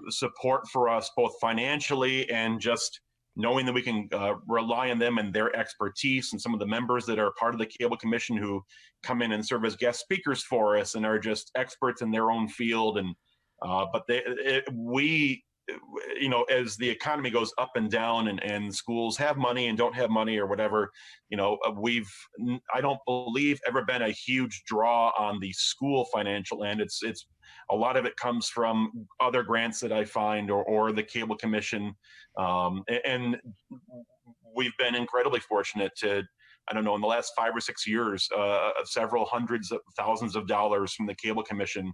Speaker 4: support for us, both financially and just knowing that we can rely on them and their expertise, and some of the members that are part of the Cable Commission who come in and serve as guest speakers for us and are just experts in their own field. And but we, you know, as the economy goes up and down, and schools have money and don't have money or whatever, you know, I don't believe ever been a huge draw on the school financial end. It's a lot of it comes from other grants that I find, or the Cable Commission. And we've been incredibly fortunate to, I don't know, in the last 5 or 6 years, several hundreds of thousands of dollars from the Cable Commission,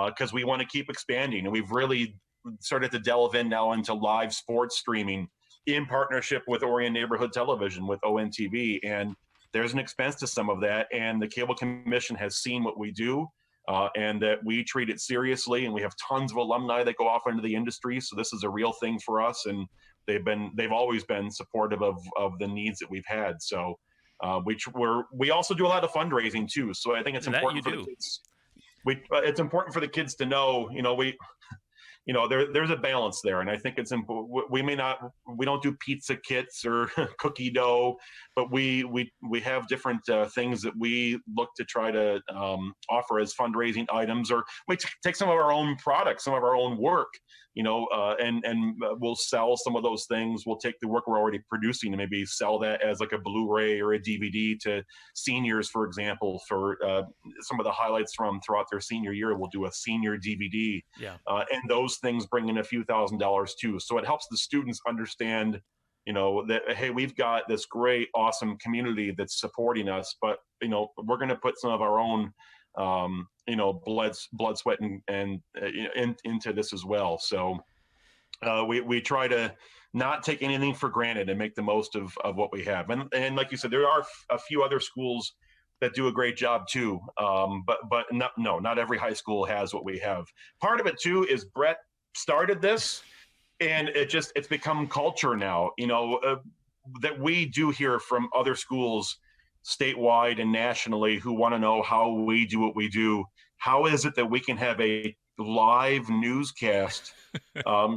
Speaker 4: because we want to keep expanding. And we've really started to delve in now into live sports streaming in partnership with Orion Neighborhood Television, with ONTV. And there's an expense to some of that. And the Cable Commission has seen what we do, and that we treat it seriously. And we have tons of alumni that go off into the industry. So this is a real thing for us. And they've always been supportive of the needs that we've had. So we also do a lot of fundraising too. So I think it's important for the kids. It's important for the kids to know, you know, there's a balance there. And I think it's important. We don't do pizza kits or cookie dough, but we have different things that we look to try to offer as fundraising items, or we take some of our own products, some of our own work, you know, and we'll sell some of those things. We'll take the work we're already producing and maybe sell that as like a Blu-ray or a DVD to seniors, for example, for some of the highlights from throughout their senior year. We'll do a senior DVD, and those things bring in a few $1,000s too. So it helps the students understand, you know, that, hey, we've got this great, awesome community that's supporting us, but, you know, we're going to put some of our own, you know, blood, sweat, and into this as well. So we try to not take anything for granted and make the most of what we have. And like you said, there are a few other schools that do a great job too. But not every high school has what we have. Part of it too is Brett started this, and it's become culture now, you know, that we do hear from other schools statewide and nationally who want to know how we do what we do. How is it that we can have a live newscast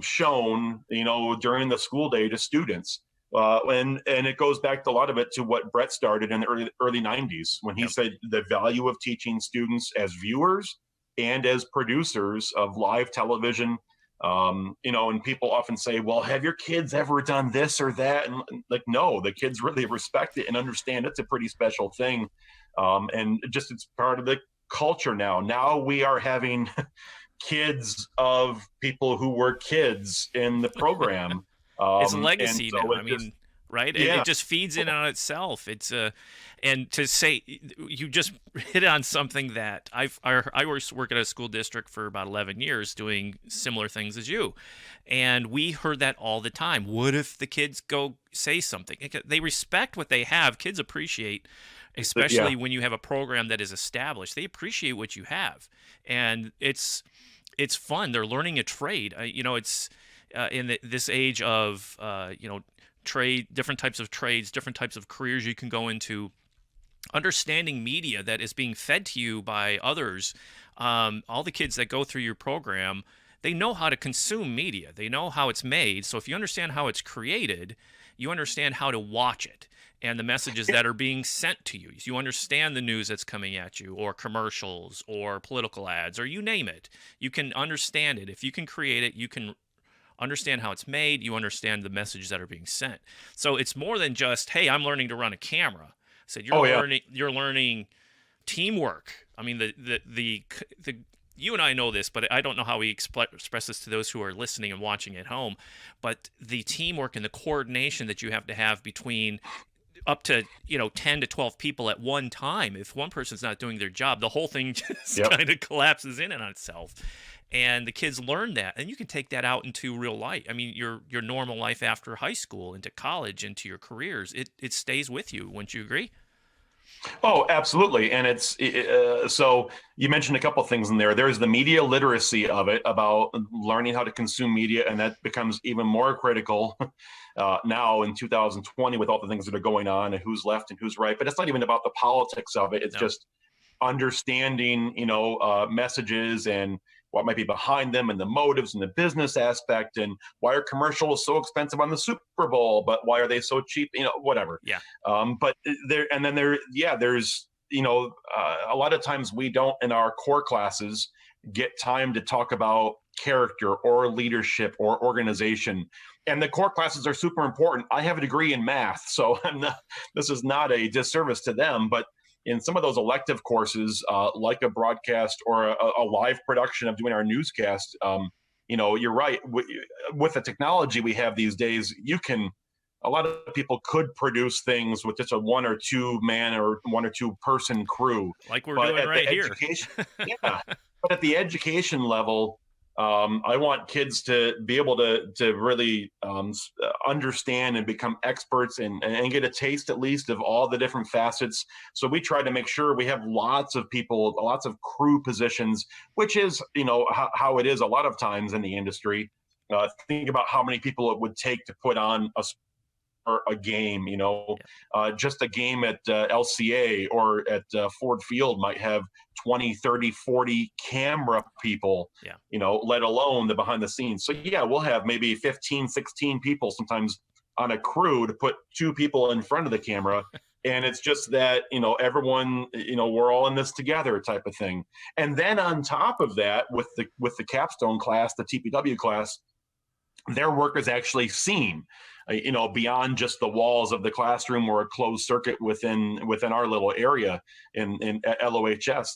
Speaker 4: shown, you know, during the school day to students? And it goes back to a lot of it to what Brett started in the early 90s when he said the value of teaching students as viewers and as producers of live television. You know, and people often say, well, have your kids ever done this or that? And like, no, the kids really respect it and understand it's a pretty special thing. And just, it's part of the culture now. Now we are having kids of people who were kids in the program.
Speaker 1: It's a legacy now. I mean, right?
Speaker 4: Yeah.
Speaker 1: It just feeds in on itself. It's and to say, you just hit on something that I work at a school district for about 11 years doing similar things as you. And we heard that all the time. What if the kids go say something? They respect what they have. Kids appreciate, especially when you have a program that is established. They appreciate what you have. And it's fun. They're learning a trade. You know, it's in this age of, you know, different types of trades, different types of careers you can go into, understanding media that is being fed to you by others. All the kids that go through your program, they know how to consume media. They know how it's made. So if you understand how it's created, you understand how to watch it and the messages that are being sent to you. You understand the news that's coming at you, or commercials, or political ads, or you name it. You can understand it. If you can create it, you can understand how it's made. You understand the messages that are being sent. So it's more than just, hey, I'm learning to run a camera. I said, you're learning teamwork. I mean, the you and I know this, but I don't know how we express this to those who are listening and watching at home. But the teamwork and the coordination that you have to have between up to, you know, 10 to 12 people at one time. If one person's not doing their job, the whole thing just kind of collapses in on itself. And the kids learn that, and you can take that out into real life. I mean, your normal life after high school, into college, into your careers. It stays with you. Wouldn't you agree?
Speaker 4: Oh, absolutely. And it's so you mentioned a couple of things in there. There's the media literacy of it, about learning how to consume media, and that becomes even more critical now in 2020 with all the things that are going on and who's left and who's right. But it's not even about the politics of it. It's just understanding, you know, messages and what might be behind them and the motives and the business aspect, and why are commercials so expensive on the Super Bowl, but why are they so cheap? Whatever.
Speaker 1: Yeah.
Speaker 4: But there's, a lot of times we don't, in our core classes, get time to talk about character or leadership or organization. And the core classes are super important. I have a degree in math, so this is not a disservice to them, but in some of those elective courses, like a broadcast or a live production of doing our newscast, you're right. With the technology we have these days, a lot of people could produce things with just a 1 or 2 man or 1 or 2 person crew.
Speaker 1: Like we're doing right here.
Speaker 4: Yeah. But at the education level, I want kids to be able to really understand and become experts and get a taste, at least, of all the different facets. So we try to make sure we have lots of people, lots of crew positions, which is, how it is a lot of times in the industry. Think about how many people it would take to put on a game, just a game at LCA or at Ford Field might have 20, 30, 40 camera people, let alone the behind the scenes. So yeah, we'll have maybe 15, 16 people sometimes on a crew to put 2 people in front of the camera. And it's just that, everyone, we're all in this together type of thing. And then on top of that, with the capstone class, the TPW class, their work is actually seen, beyond just the walls of the classroom or a closed circuit within our little area in LOHS.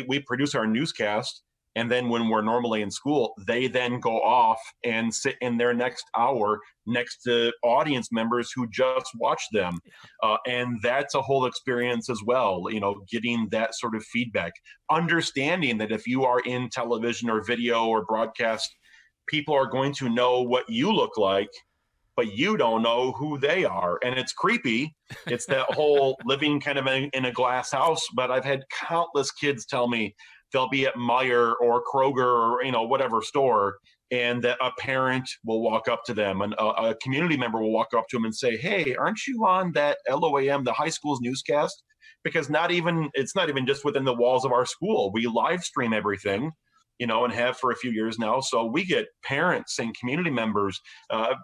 Speaker 4: We produce our newscast, and then when we're normally in school, they then go off and sit in their next hour next to audience members who just watched them. And that's a whole experience as well, getting that sort of feedback, understanding that if you are in television or video or broadcast, people are going to know what you look like, but you don't know who they are. And it's creepy. It's that whole living kind of in a glass house. But I've had countless kids tell me they'll be at Meijer or Kroger or, whatever store, and that a parent will walk up to them and a community member will walk up to them and say, "Hey, aren't you on that LOAM, the high school's newscast?" Because it's not even just within the walls of our school. We live stream everything, and have for a few years now. So we get parents and community members,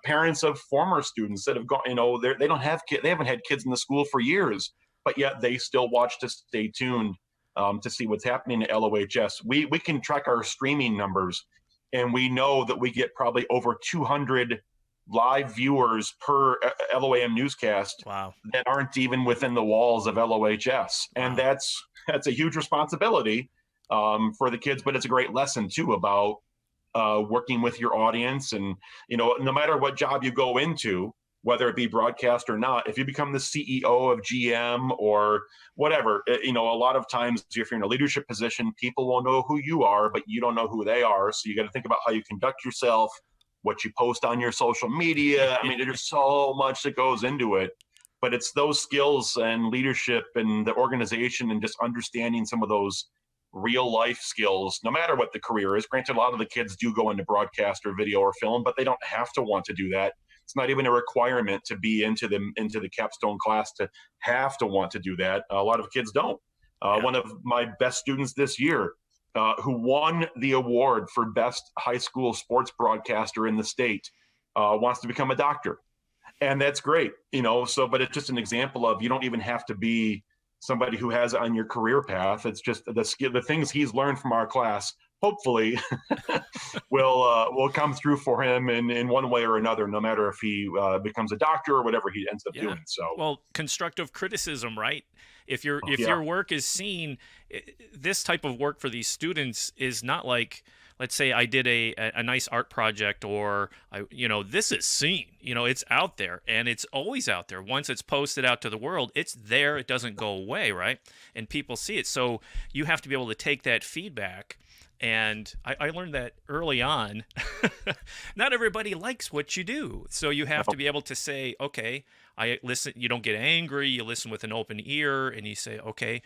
Speaker 4: parents of former students that have gone, they haven't had kids in the school for years, but yet they still watch to stay tuned to see what's happening at LOHS. We can track our streaming numbers, and we know that we get probably over 200 live viewers per LOAM newscast.
Speaker 1: Wow.
Speaker 4: That aren't even within the walls of LOHS. And
Speaker 1: Wow.
Speaker 4: that's a huge responsibility for the kids, but it's a great lesson too about working with your audience. And, no matter what job you go into, whether it be broadcast or not, if you become the CEO of GM or whatever, a lot of times if you're in a leadership position, people will know who you are, but you don't know who they are. So you got to think about how you conduct yourself, what you post on your social media. There's so much that goes into it, but it's those skills and leadership and the organization and just understanding some of those real life skills, no matter what the career is. Granted, a lot of the kids do go into broadcast or video or film, but they don't have to want to do that. It's not even a requirement to be into the capstone class to have to want to do that. A lot of kids don't. One of my best students this year, who won the award for best high school sports broadcaster in the state, wants to become a doctor. And that's great, but it's just an example of, you don't even have to be somebody who has on your career path. It's just the things he's learned from our class, hopefully will come through for him in one way or another, no matter if he becomes a doctor or whatever he ends up doing. So,
Speaker 1: well, constructive criticism, right? If your work is seen, this type of work for these students is not like, let's say I did a nice art project, or this is seen, it's out there, and it's always out there. Once it's posted out to the world, it's there. It doesn't go away, right? And people see it. So you have to be able to take that feedback. And I learned that early on. Not everybody likes what you do. So you have to be able to say, okay, I listen. You don't get angry. You listen with an open ear, and you say, okay,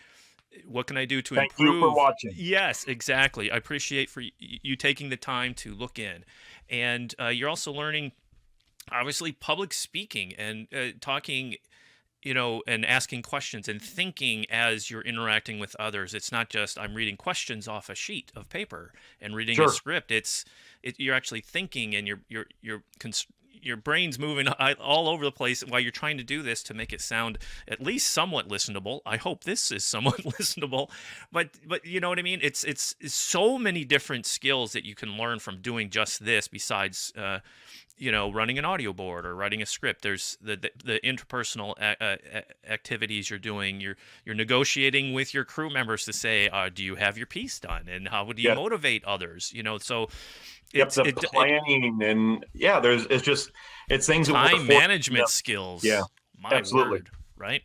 Speaker 1: what can I do to improve?
Speaker 4: Thank you for watching.
Speaker 1: Yes, exactly. I appreciate for you taking the time to look in. And you're also learning, obviously, public speaking and talking and asking questions and thinking as you're interacting with others. It's not just I'm reading questions off a sheet of paper and reading a
Speaker 4: Sure.
Speaker 1: script. You're actually thinking, and your brain's moving all over the place while you're trying to do this to make it sound at least somewhat listenable. I hope this is somewhat listenable, but you know what I mean? It's so many different skills that you can learn from doing just this besides running an audio board or writing a script. There's the interpersonal activities you're doing. You're negotiating with your crew members to say, do you have your piece done? And how would you motivate others? So it's
Speaker 4: the planning and it's things that
Speaker 1: time management skills.
Speaker 4: Yeah,
Speaker 1: my
Speaker 4: absolutely.
Speaker 1: word, right?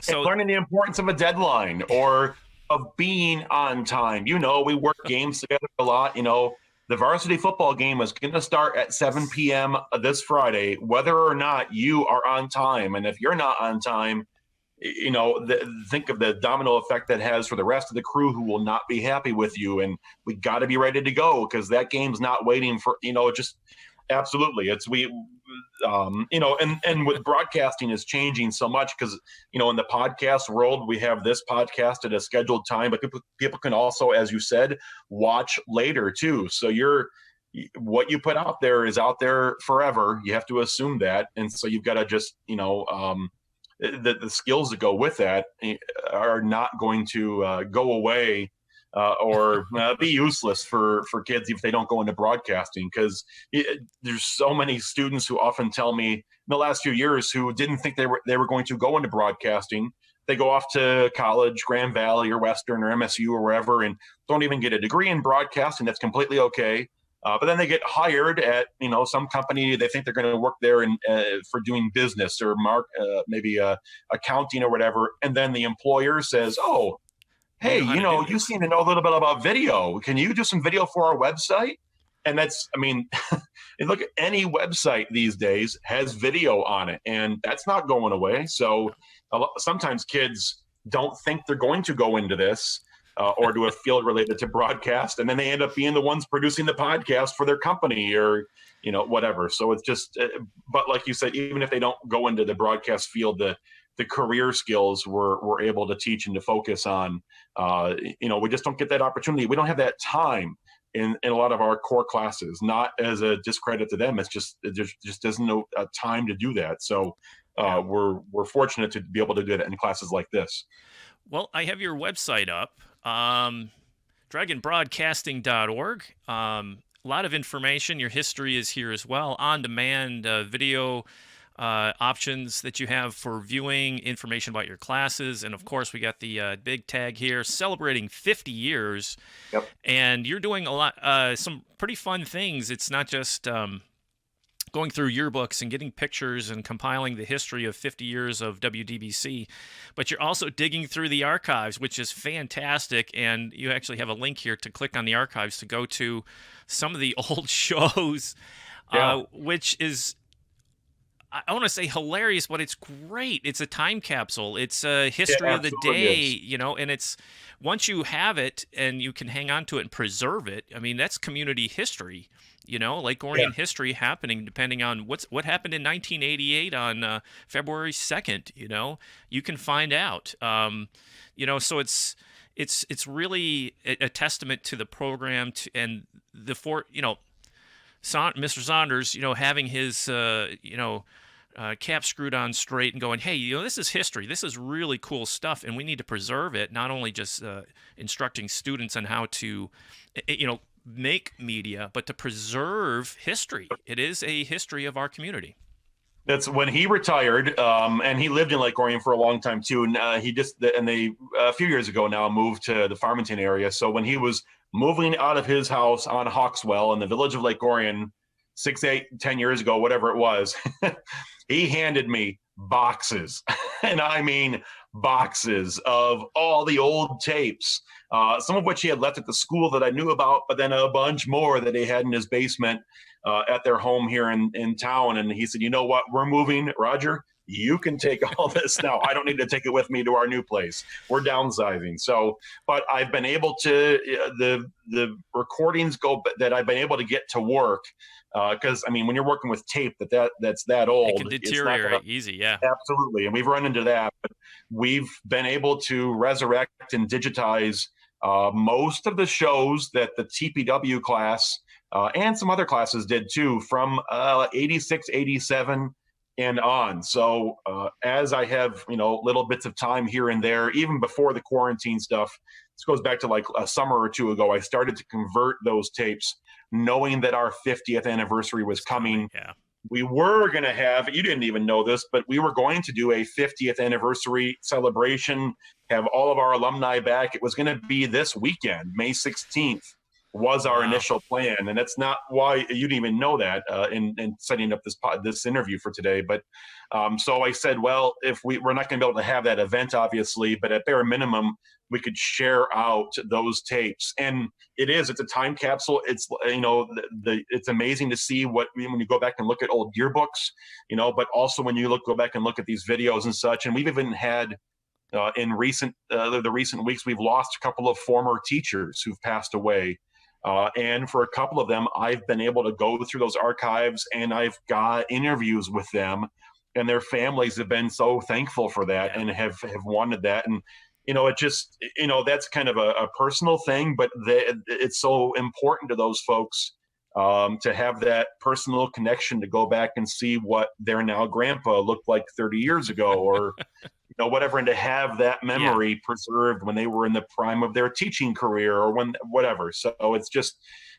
Speaker 4: So and learning the importance of a deadline or of being on time. We work games together a lot. The varsity football game is going to start at 7 p.m. this Friday, whether or not you are on time. And if you're not on time, think of the domino effect that has for the rest of the crew who will not be happy with you. And we got to be ready to go because that game's not waiting for, just absolutely. It's and with broadcasting is changing so much because, in the podcast world, we have this podcast at a scheduled time, but people can also, as you said, watch later too. So what you put out there is out there forever. You have to assume that. And so you've got to just, the skills that go with that are not going to go away or be useless for kids if they don't go into broadcasting, because there's so many students who often tell me in the last few years who didn't think they were going to go into broadcasting. They go off to college, Grand Valley or Western or MSU or wherever, and don't even get a degree in broadcasting. That's completely okay. But then they get hired at some company. They think they're going to work there and for doing business or maybe accounting or whatever. And then the employer says, "Oh, hey, you seem to know a little bit about video. Can you do some video for our website?" And that's, look at any website these days has video on it, and that's not going away. So sometimes kids don't think they're going to go into this. Or to a field related to broadcast, and then they end up being the ones producing the podcast for their company or, whatever. So it's just, but like you said, even if they don't go into the broadcast field, the career skills we're able to teach and to focus on, we just don't get that opportunity. We don't have that time in a lot of our core classes, not as a discredit to them. It's just, there just isn't no time to do that. So we're fortunate to be able to do that in classes like this.
Speaker 1: Well, I have your website up, dragonbroadcasting.org. A lot of information. Your history is here as well. On-demand video options that you have for viewing, information about your classes. And, of course, we got the big tag here, celebrating 50 years.
Speaker 4: Yep. And
Speaker 1: you're doing a lot, some pretty fun things. It's not just going through yearbooks and getting pictures and compiling the history of 50 years of WDBC, but you're also digging through the archives, which is fantastic. And you actually have a link here to click on the archives to go to some of the old shows, which is, I want to say hilarious, but it's great. It's a time capsule. It's a history of the day, and it's, once you have it and you can hang on to it and preserve it, that's community history. Lake Orion history happening depending on what happened in 1988 on February 2nd. You can find out. So it's really a testament to the program and Mr. Saunders, having his cap screwed on straight and going, hey, this is history. This is really cool stuff, and we need to preserve it. Not only just instructing students on how to, make media, but to preserve history. It is a history of our community.
Speaker 4: That's when he retired, and he lived in Lake Orion for a long time too. And they a few years ago now moved to the Farmington area. So when he was moving out of his house on Hawkswell in the village of Lake Orion 6, 8, 10 years ago, whatever it was, he handed me boxes, and I mean boxes of all the old tapes, some of which he had left at the school that I knew about, but then a bunch more that he had in his basement at their home here in town. And he said, you know what, we're moving, Roger, you can take all this now. I don't need to take it with me to our new place. We're downsizing. So, but I've been able to, the recordings that I've been able to get to work, because I mean, when you're working with tape that's that old,
Speaker 1: it can deteriorate easy. Yeah,
Speaker 4: absolutely. And we've run into that, but we've been able to resurrect and digitize most of the shows that the TPW class and some other classes did too, from 86, 87 and on. So as I have, little bits of time here and there, even before the quarantine stuff, this goes back to like a summer or two ago, I started to convert those tapes, knowing that our 50th anniversary was coming.
Speaker 1: Yeah.
Speaker 4: We were going to have, you didn't even know this, but we were going to do a 50th anniversary celebration, have all of our alumni back. It was going to be this weekend, May 16th. Was our initial plan, and that's not why you didn't even know that in setting up this interview for today. But so I said, well, if we're not going to be able to have that event, obviously, but at bare minimum, we could share out those tapes. And it's a time capsule. It's it's amazing to see when you go back and look at old yearbooks, but also when you go back and look at these videos and such. And we've even had in the recent weeks, we've lost a couple of former teachers who've passed away. And for a couple of them, I've been able to go through those archives, and I've got interviews with them, and their families have been so thankful for that and have wanted that. And, it just, that's kind of a personal thing, but it's so important to those folks to have that personal connection to go back and see what their now grandpa looked like 30 years ago or whatever, and to have that memory preserved when they were in the prime of their teaching career or whatever. So it's just,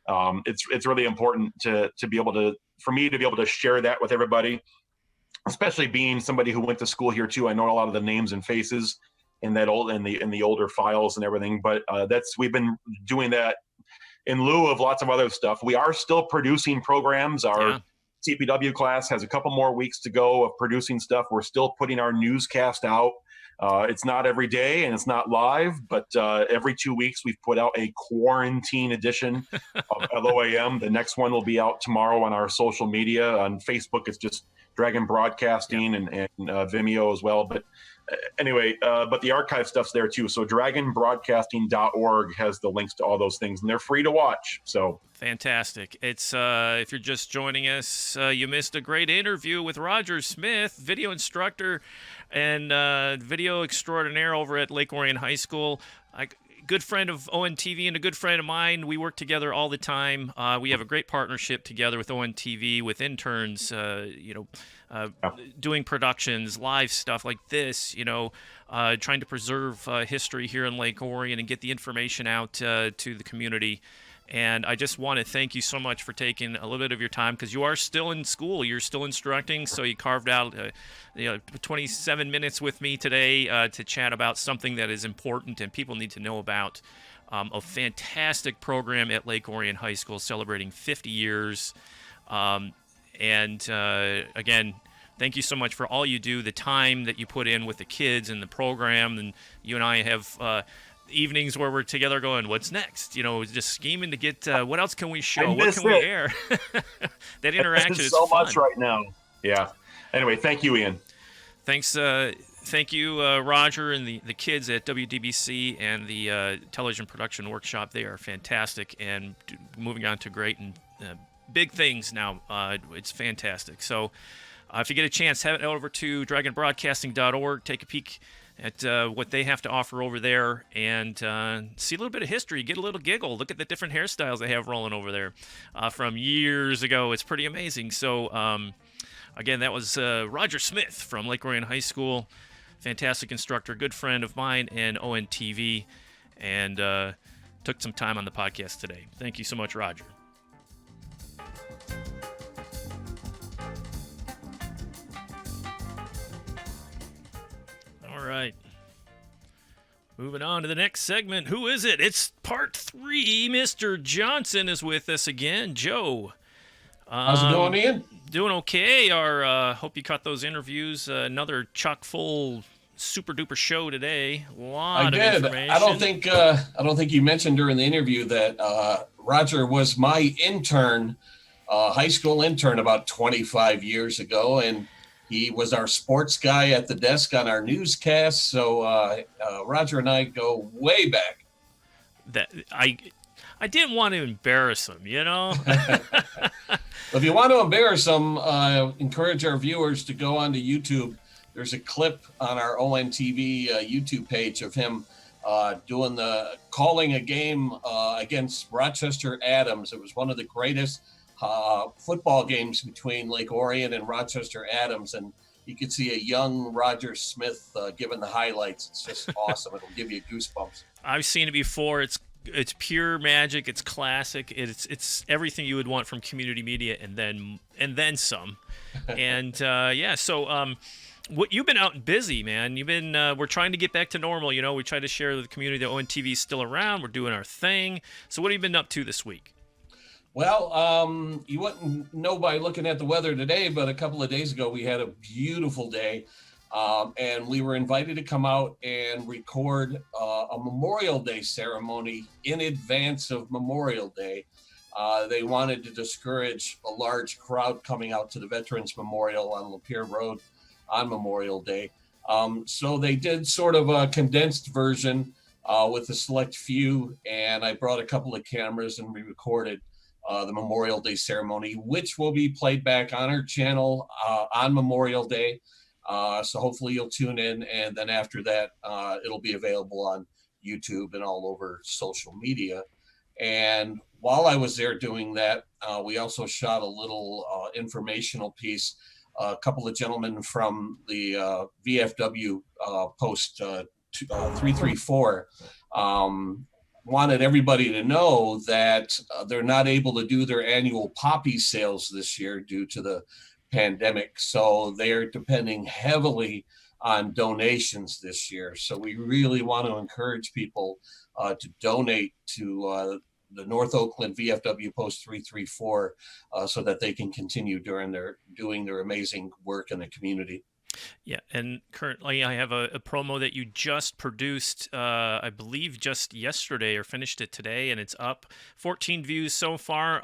Speaker 4: it's really important for me to be able to share that with everybody, especially being somebody who went to school here too. I know a lot of the names and faces in the older files and everything, but we've been doing that in lieu of lots of other stuff. We are still producing programs. Our TPW class has a couple more weeks to go of producing stuff. We're still putting our newscast out. It's not every day and it's not live, but every 2 weeks we've put out a quarantine edition of LOAM. The next one will be out tomorrow on our social media. On Facebook, it's just Dragon Broadcasting and Vimeo as well. But anyway, but the archive stuff's there too. So dragonbroadcasting.org has the links to all those things, and they're free to watch. So
Speaker 1: fantastic. It's if you're just joining us, you missed a great interview with Roger Smith, video instructor and video extraordinaire over at Lake Orion High School. Good friend of ONTV and a good friend of mine. We work together all the time. We have a great partnership together with ONTV, with interns, doing productions, live stuff like this, trying to preserve history here in Lake Orion and get the information out to the community. And I just want to thank you so much for taking a little bit of your time, because you are still in school. You're still instructing, so you carved out 27 minutes with me today to chat about something that is important and people need to know about. A fantastic program at Lake Orion High School celebrating 50 years. Again, thank you so much for all you do, the time that you put in with the kids and the program. And you and I have evenings where we're together going, what's next? Just scheming to get, what else can we show? What can we air? That interaction is
Speaker 4: so
Speaker 1: fun.
Speaker 4: Much right now. Yeah. Anyway, thank you, Ian.
Speaker 1: Thanks. Thank you, Roger, and the kids at WDBC and the Television Production Workshop. They are fantastic and moving on to great and big things now. It's fantastic. So if you get a chance, head over to dragonbroadcasting.org, take a peek at what they have to offer over there, and see a little bit of history, get a little giggle, look at the different hairstyles they have rolling over there from years ago. It's pretty amazing. So again, that was Roger Smith from Lake Orion High School, fantastic instructor, good friend of mine and ONTV, and took some time on the podcast today. Thank you so much, Roger. All right. Moving on to the next segment. Who is it? It's part 3. Mr. Johnson is with us again. Joe.
Speaker 5: How's it going, Ian?
Speaker 1: Doing okay. Hope you caught those interviews. Another chock full, super duper show today. A lot of information.
Speaker 5: I don't think you mentioned during the interview that Roger was my intern, high school intern, about 25 years ago, and He was our sports guy at the desk on our newscast. So Roger and I go way back.
Speaker 1: That I didn't want to embarrass him, you know.
Speaker 5: If you want to embarrass him, encourage our viewers to go onto YouTube. There's a clip on our ONTV YouTube page of him calling a game against Rochester Adams. It was one of the greatest football games between Lake Orion and Rochester Adams, and you could see a young Roger Smith giving the highlights. It's just awesome. It'll give you goosebumps.
Speaker 1: I've seen it before. It's pure magic. It's classic. It's everything you would want from community media, and then some. And so what you've been out and busy, man. You've been we're trying to get back to normal. You know, we try to share with the community that ONTV is still around. We're doing our thing. So what have you been up to this week?
Speaker 5: Well, you wouldn't know by looking at the weather today, but a couple of days ago we had a beautiful day. And we were invited to come out and record a Memorial Day ceremony in advance of Memorial Day. They wanted to discourage a large crowd coming out to the Veterans Memorial on Lapeer Road on Memorial Day. So they did sort of a condensed version with a select few, and I brought a couple of cameras and we recorded the Memorial Day ceremony, which will be played back on our channel on Memorial Day. So hopefully you'll tune in, and then after that, it'll be available on YouTube and all over social media. And while I was there doing that, we also shot a little informational piece. A couple of gentlemen from the VFW post 334 wanted everybody to know that they're not able to do their annual poppy sales this year due to the pandemic. So they're depending heavily on donations this year. So we really want to encourage people to donate to the North Oakland VFW Post 334 so that they can continue doing their amazing work in the community.
Speaker 1: Yeah, and currently I have a promo that you just produced, I believe just yesterday, or finished it today, and it's up. 14 views so far.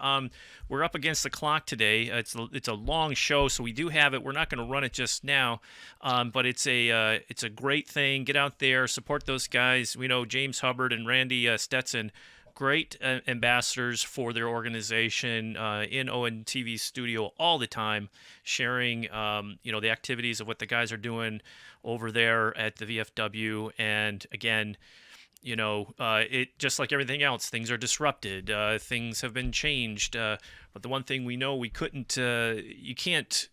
Speaker 1: We're up against the clock today. It's a long show, so we do have it. We're not going to run it just now, but it's a great thing. Get out there, support those guys. We know James Hubbard and Randy Stetson, great ambassadors for their organization in ONTV studio all the time, sharing the activities of what the guys are doing over there at the VFW. And again, it just like everything else, things are disrupted, things have been changed, but the one thing we know you can't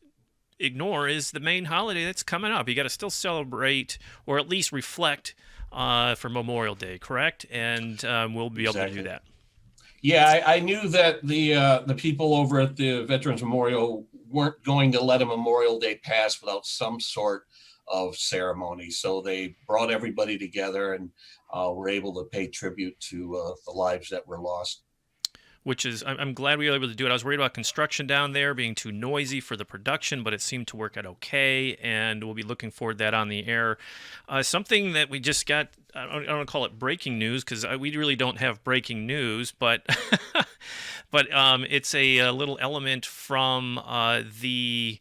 Speaker 1: ignore is the main holiday that's coming up. You got to still celebrate, or at least reflect for Memorial Day, correct? And we'll be able to do that.
Speaker 5: Yeah, I knew that the people over at the Veterans Memorial weren't going to let a Memorial Day pass without some sort of ceremony. So they brought everybody together and were able to pay tribute to the lives that were lost.
Speaker 1: Which is, I'm glad we were able to do it. I was worried about construction down there being too noisy for the production, but it seemed to work out okay, and we'll be looking forward to that on the air. Something that we just got, I don't want to call it breaking news, because we really don't have breaking news, but it's a little element from the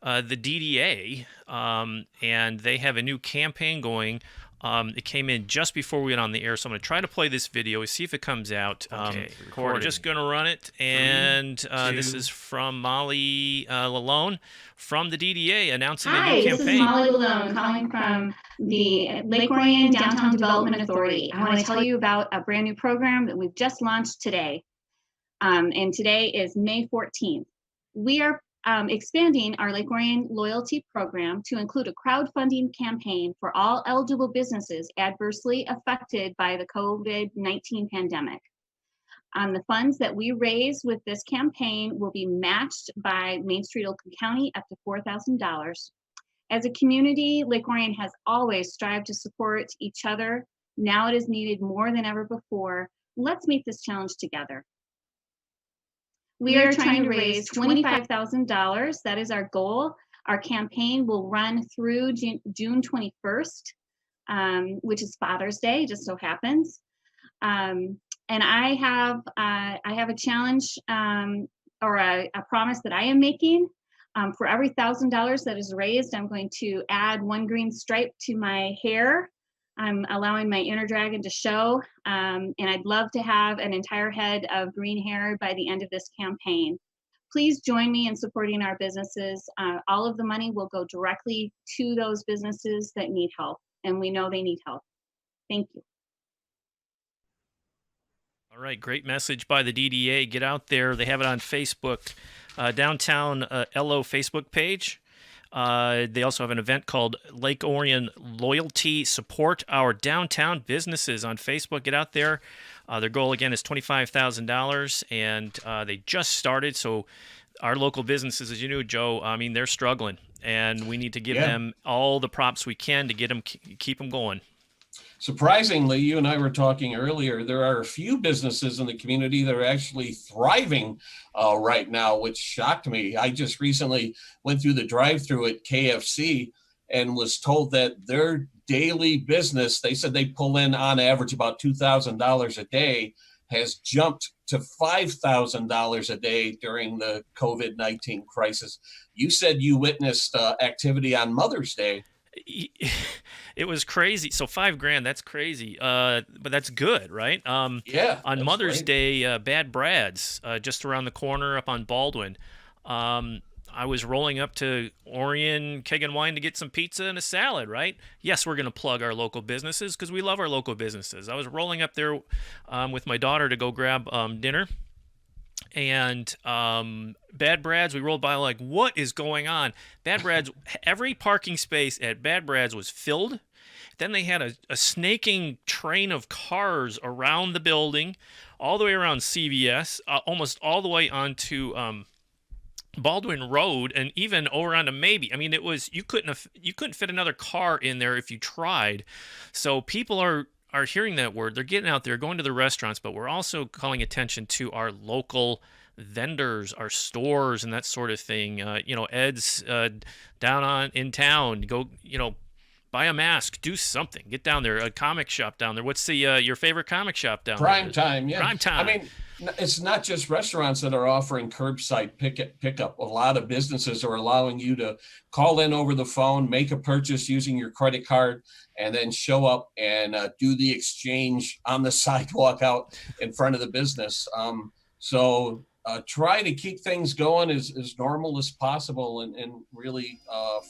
Speaker 1: DDA, and they have a new campaign going. It came in just before we went on the air, so I'm going to try to play this video, see if it comes out.
Speaker 5: Okay,
Speaker 1: we're just going to run it, and this is from Molly Lalone from the DDA announcing a new campaign.
Speaker 6: Hi, this is Molly Lalone calling from the Lake Orion Downtown Development Authority. I want to tell you about a brand new program that we've just launched today, and today is May 14th. We are expanding our Lake Orion loyalty program to include a crowdfunding campaign for all eligible businesses adversely affected by the COVID-19 pandemic. The funds that we raise with this campaign will be matched by Main Street Oakland County up to $4,000. As a community, Lake Orion has always strived to support each other. Now it is needed more than ever before. Let's meet this challenge together. We are trying to raise $25,000. That is our goal. Our campaign will run through June 21st, which is Father's Day, just so happens. And I have a challenge or a promise that I am making. For every $1,000 that is raised, I'm going to add 1 green stripe to my hair. I'm allowing my inner dragon to show, and I'd love to have an entire head of green hair by the end of this campaign. Please join me in supporting our businesses. All of the money will go directly to those businesses that need help, and we know they need help. Thank you.
Speaker 1: All right, great message by the DDA. Get out there. They have it on Facebook, Downtown LO Facebook page. They also have an event called Lake Orion Loyalty. Support our downtown businesses on Facebook. Get out there. Their goal, again, is $25,000, and they just started. So our local businesses, as you know, Joe, I mean, they're struggling, and we need to give them all the props we can to get them, keep them going.
Speaker 5: Surprisingly, you and I were talking earlier, there are a few businesses in the community that are actually thriving right now, which shocked me. I just recently went through the drive-through at KFC and was told that their daily business, they said they pull in on average about $2,000 a day, has jumped to $5,000 a day during the COVID-19 crisis. You said you witnessed activity on Mother's Day.
Speaker 1: It was crazy. So $5,000, that's crazy. But that's good, right?
Speaker 5: Yeah.
Speaker 1: On Mother's Day, Bad Brad's, just around the corner up on Baldwin. I was rolling up to Orion Keg and Wine to get some pizza and a salad, right? Yes, we're going to plug our local businesses because we love our local businesses. I was rolling up there with my daughter to go grab dinner. And Bad Brad's, we rolled by like, what is going on? Bad Brad's, every parking space at Bad Brad's was filled. Then they had a snaking train of cars around the building, all the way around CVS, almost all the way onto Baldwin Road, and even over onto Maybe. I mean, it was you couldn't fit another car in there if you tried. So people are hearing that word. They're getting out there, going to the restaurants, but we're also calling attention to our local vendors, our stores, and that sort of thing. Ed's down in town. Go, buy a mask, do something. Get down there. A comic shop down there. What's your favorite comic shop down there?
Speaker 5: Prime Time, yeah.
Speaker 1: Prime Time.
Speaker 5: I mean, it's not just restaurants that are offering curbside pickup. A lot of businesses are allowing you to call in over the phone, make a purchase using your credit card, and then show up and do the exchange on the sidewalk out in front of the business. So try to keep things going as normal as possible and really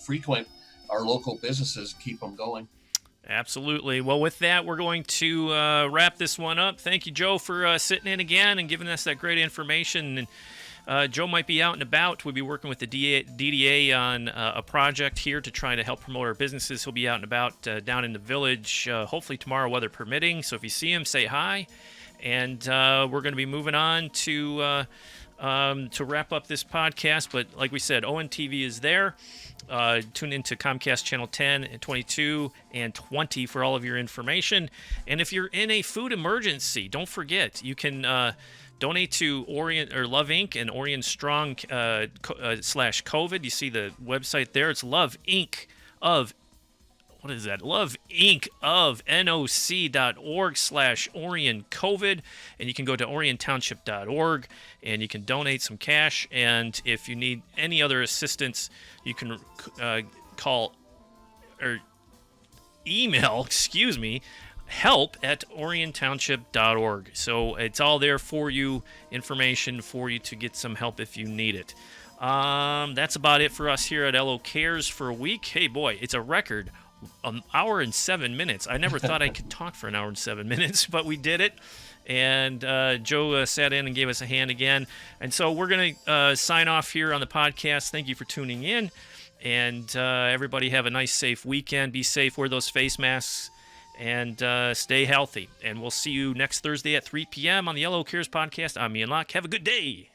Speaker 5: frequent our local businesses, keep them going.
Speaker 1: Absolutely. Well, with that, we're going to wrap this one up. Thank you, Joe, for sitting in again and giving us that great information. And Joe might be out and about. We'll be working with the DDA on a project here to try to help promote our businesses. He'll be out and about down in the village, hopefully tomorrow, weather permitting. So if you see him, say hi. And we're going to be moving on to wrap up this podcast. But like we said, ONTV is there. Tune into Comcast Channel 10, 22, and 20 for all of your information. And if you're in a food emergency, don't forget, you can donate to Orion or Love Inc. and Orion Strong /COVID. You see the website there. It's Love Inc. of what is that? Love Inc. of NOC.org /Orion COVID. And you can go to oriontownship.org and you can donate some cash. And if you need any other assistance, you can call or email, help@oriontownship.org. So it's all there for you, information for you to get some help if you need it. That's about it for us here at LO Cares for a week. Hey, boy, it's a record. An hour and 7 minutes. I never thought I could talk for an hour and 7 minutes, but we did it. And Joe sat in and gave us a hand again. And so we're going to sign off here on the podcast. Thank you for tuning in. And everybody have a nice, safe weekend. Be safe. Wear those face masks. And stay healthy. And we'll see you next Thursday at 3 p.m. on the LO Cares podcast. I'm Ian Locke. Have a good day.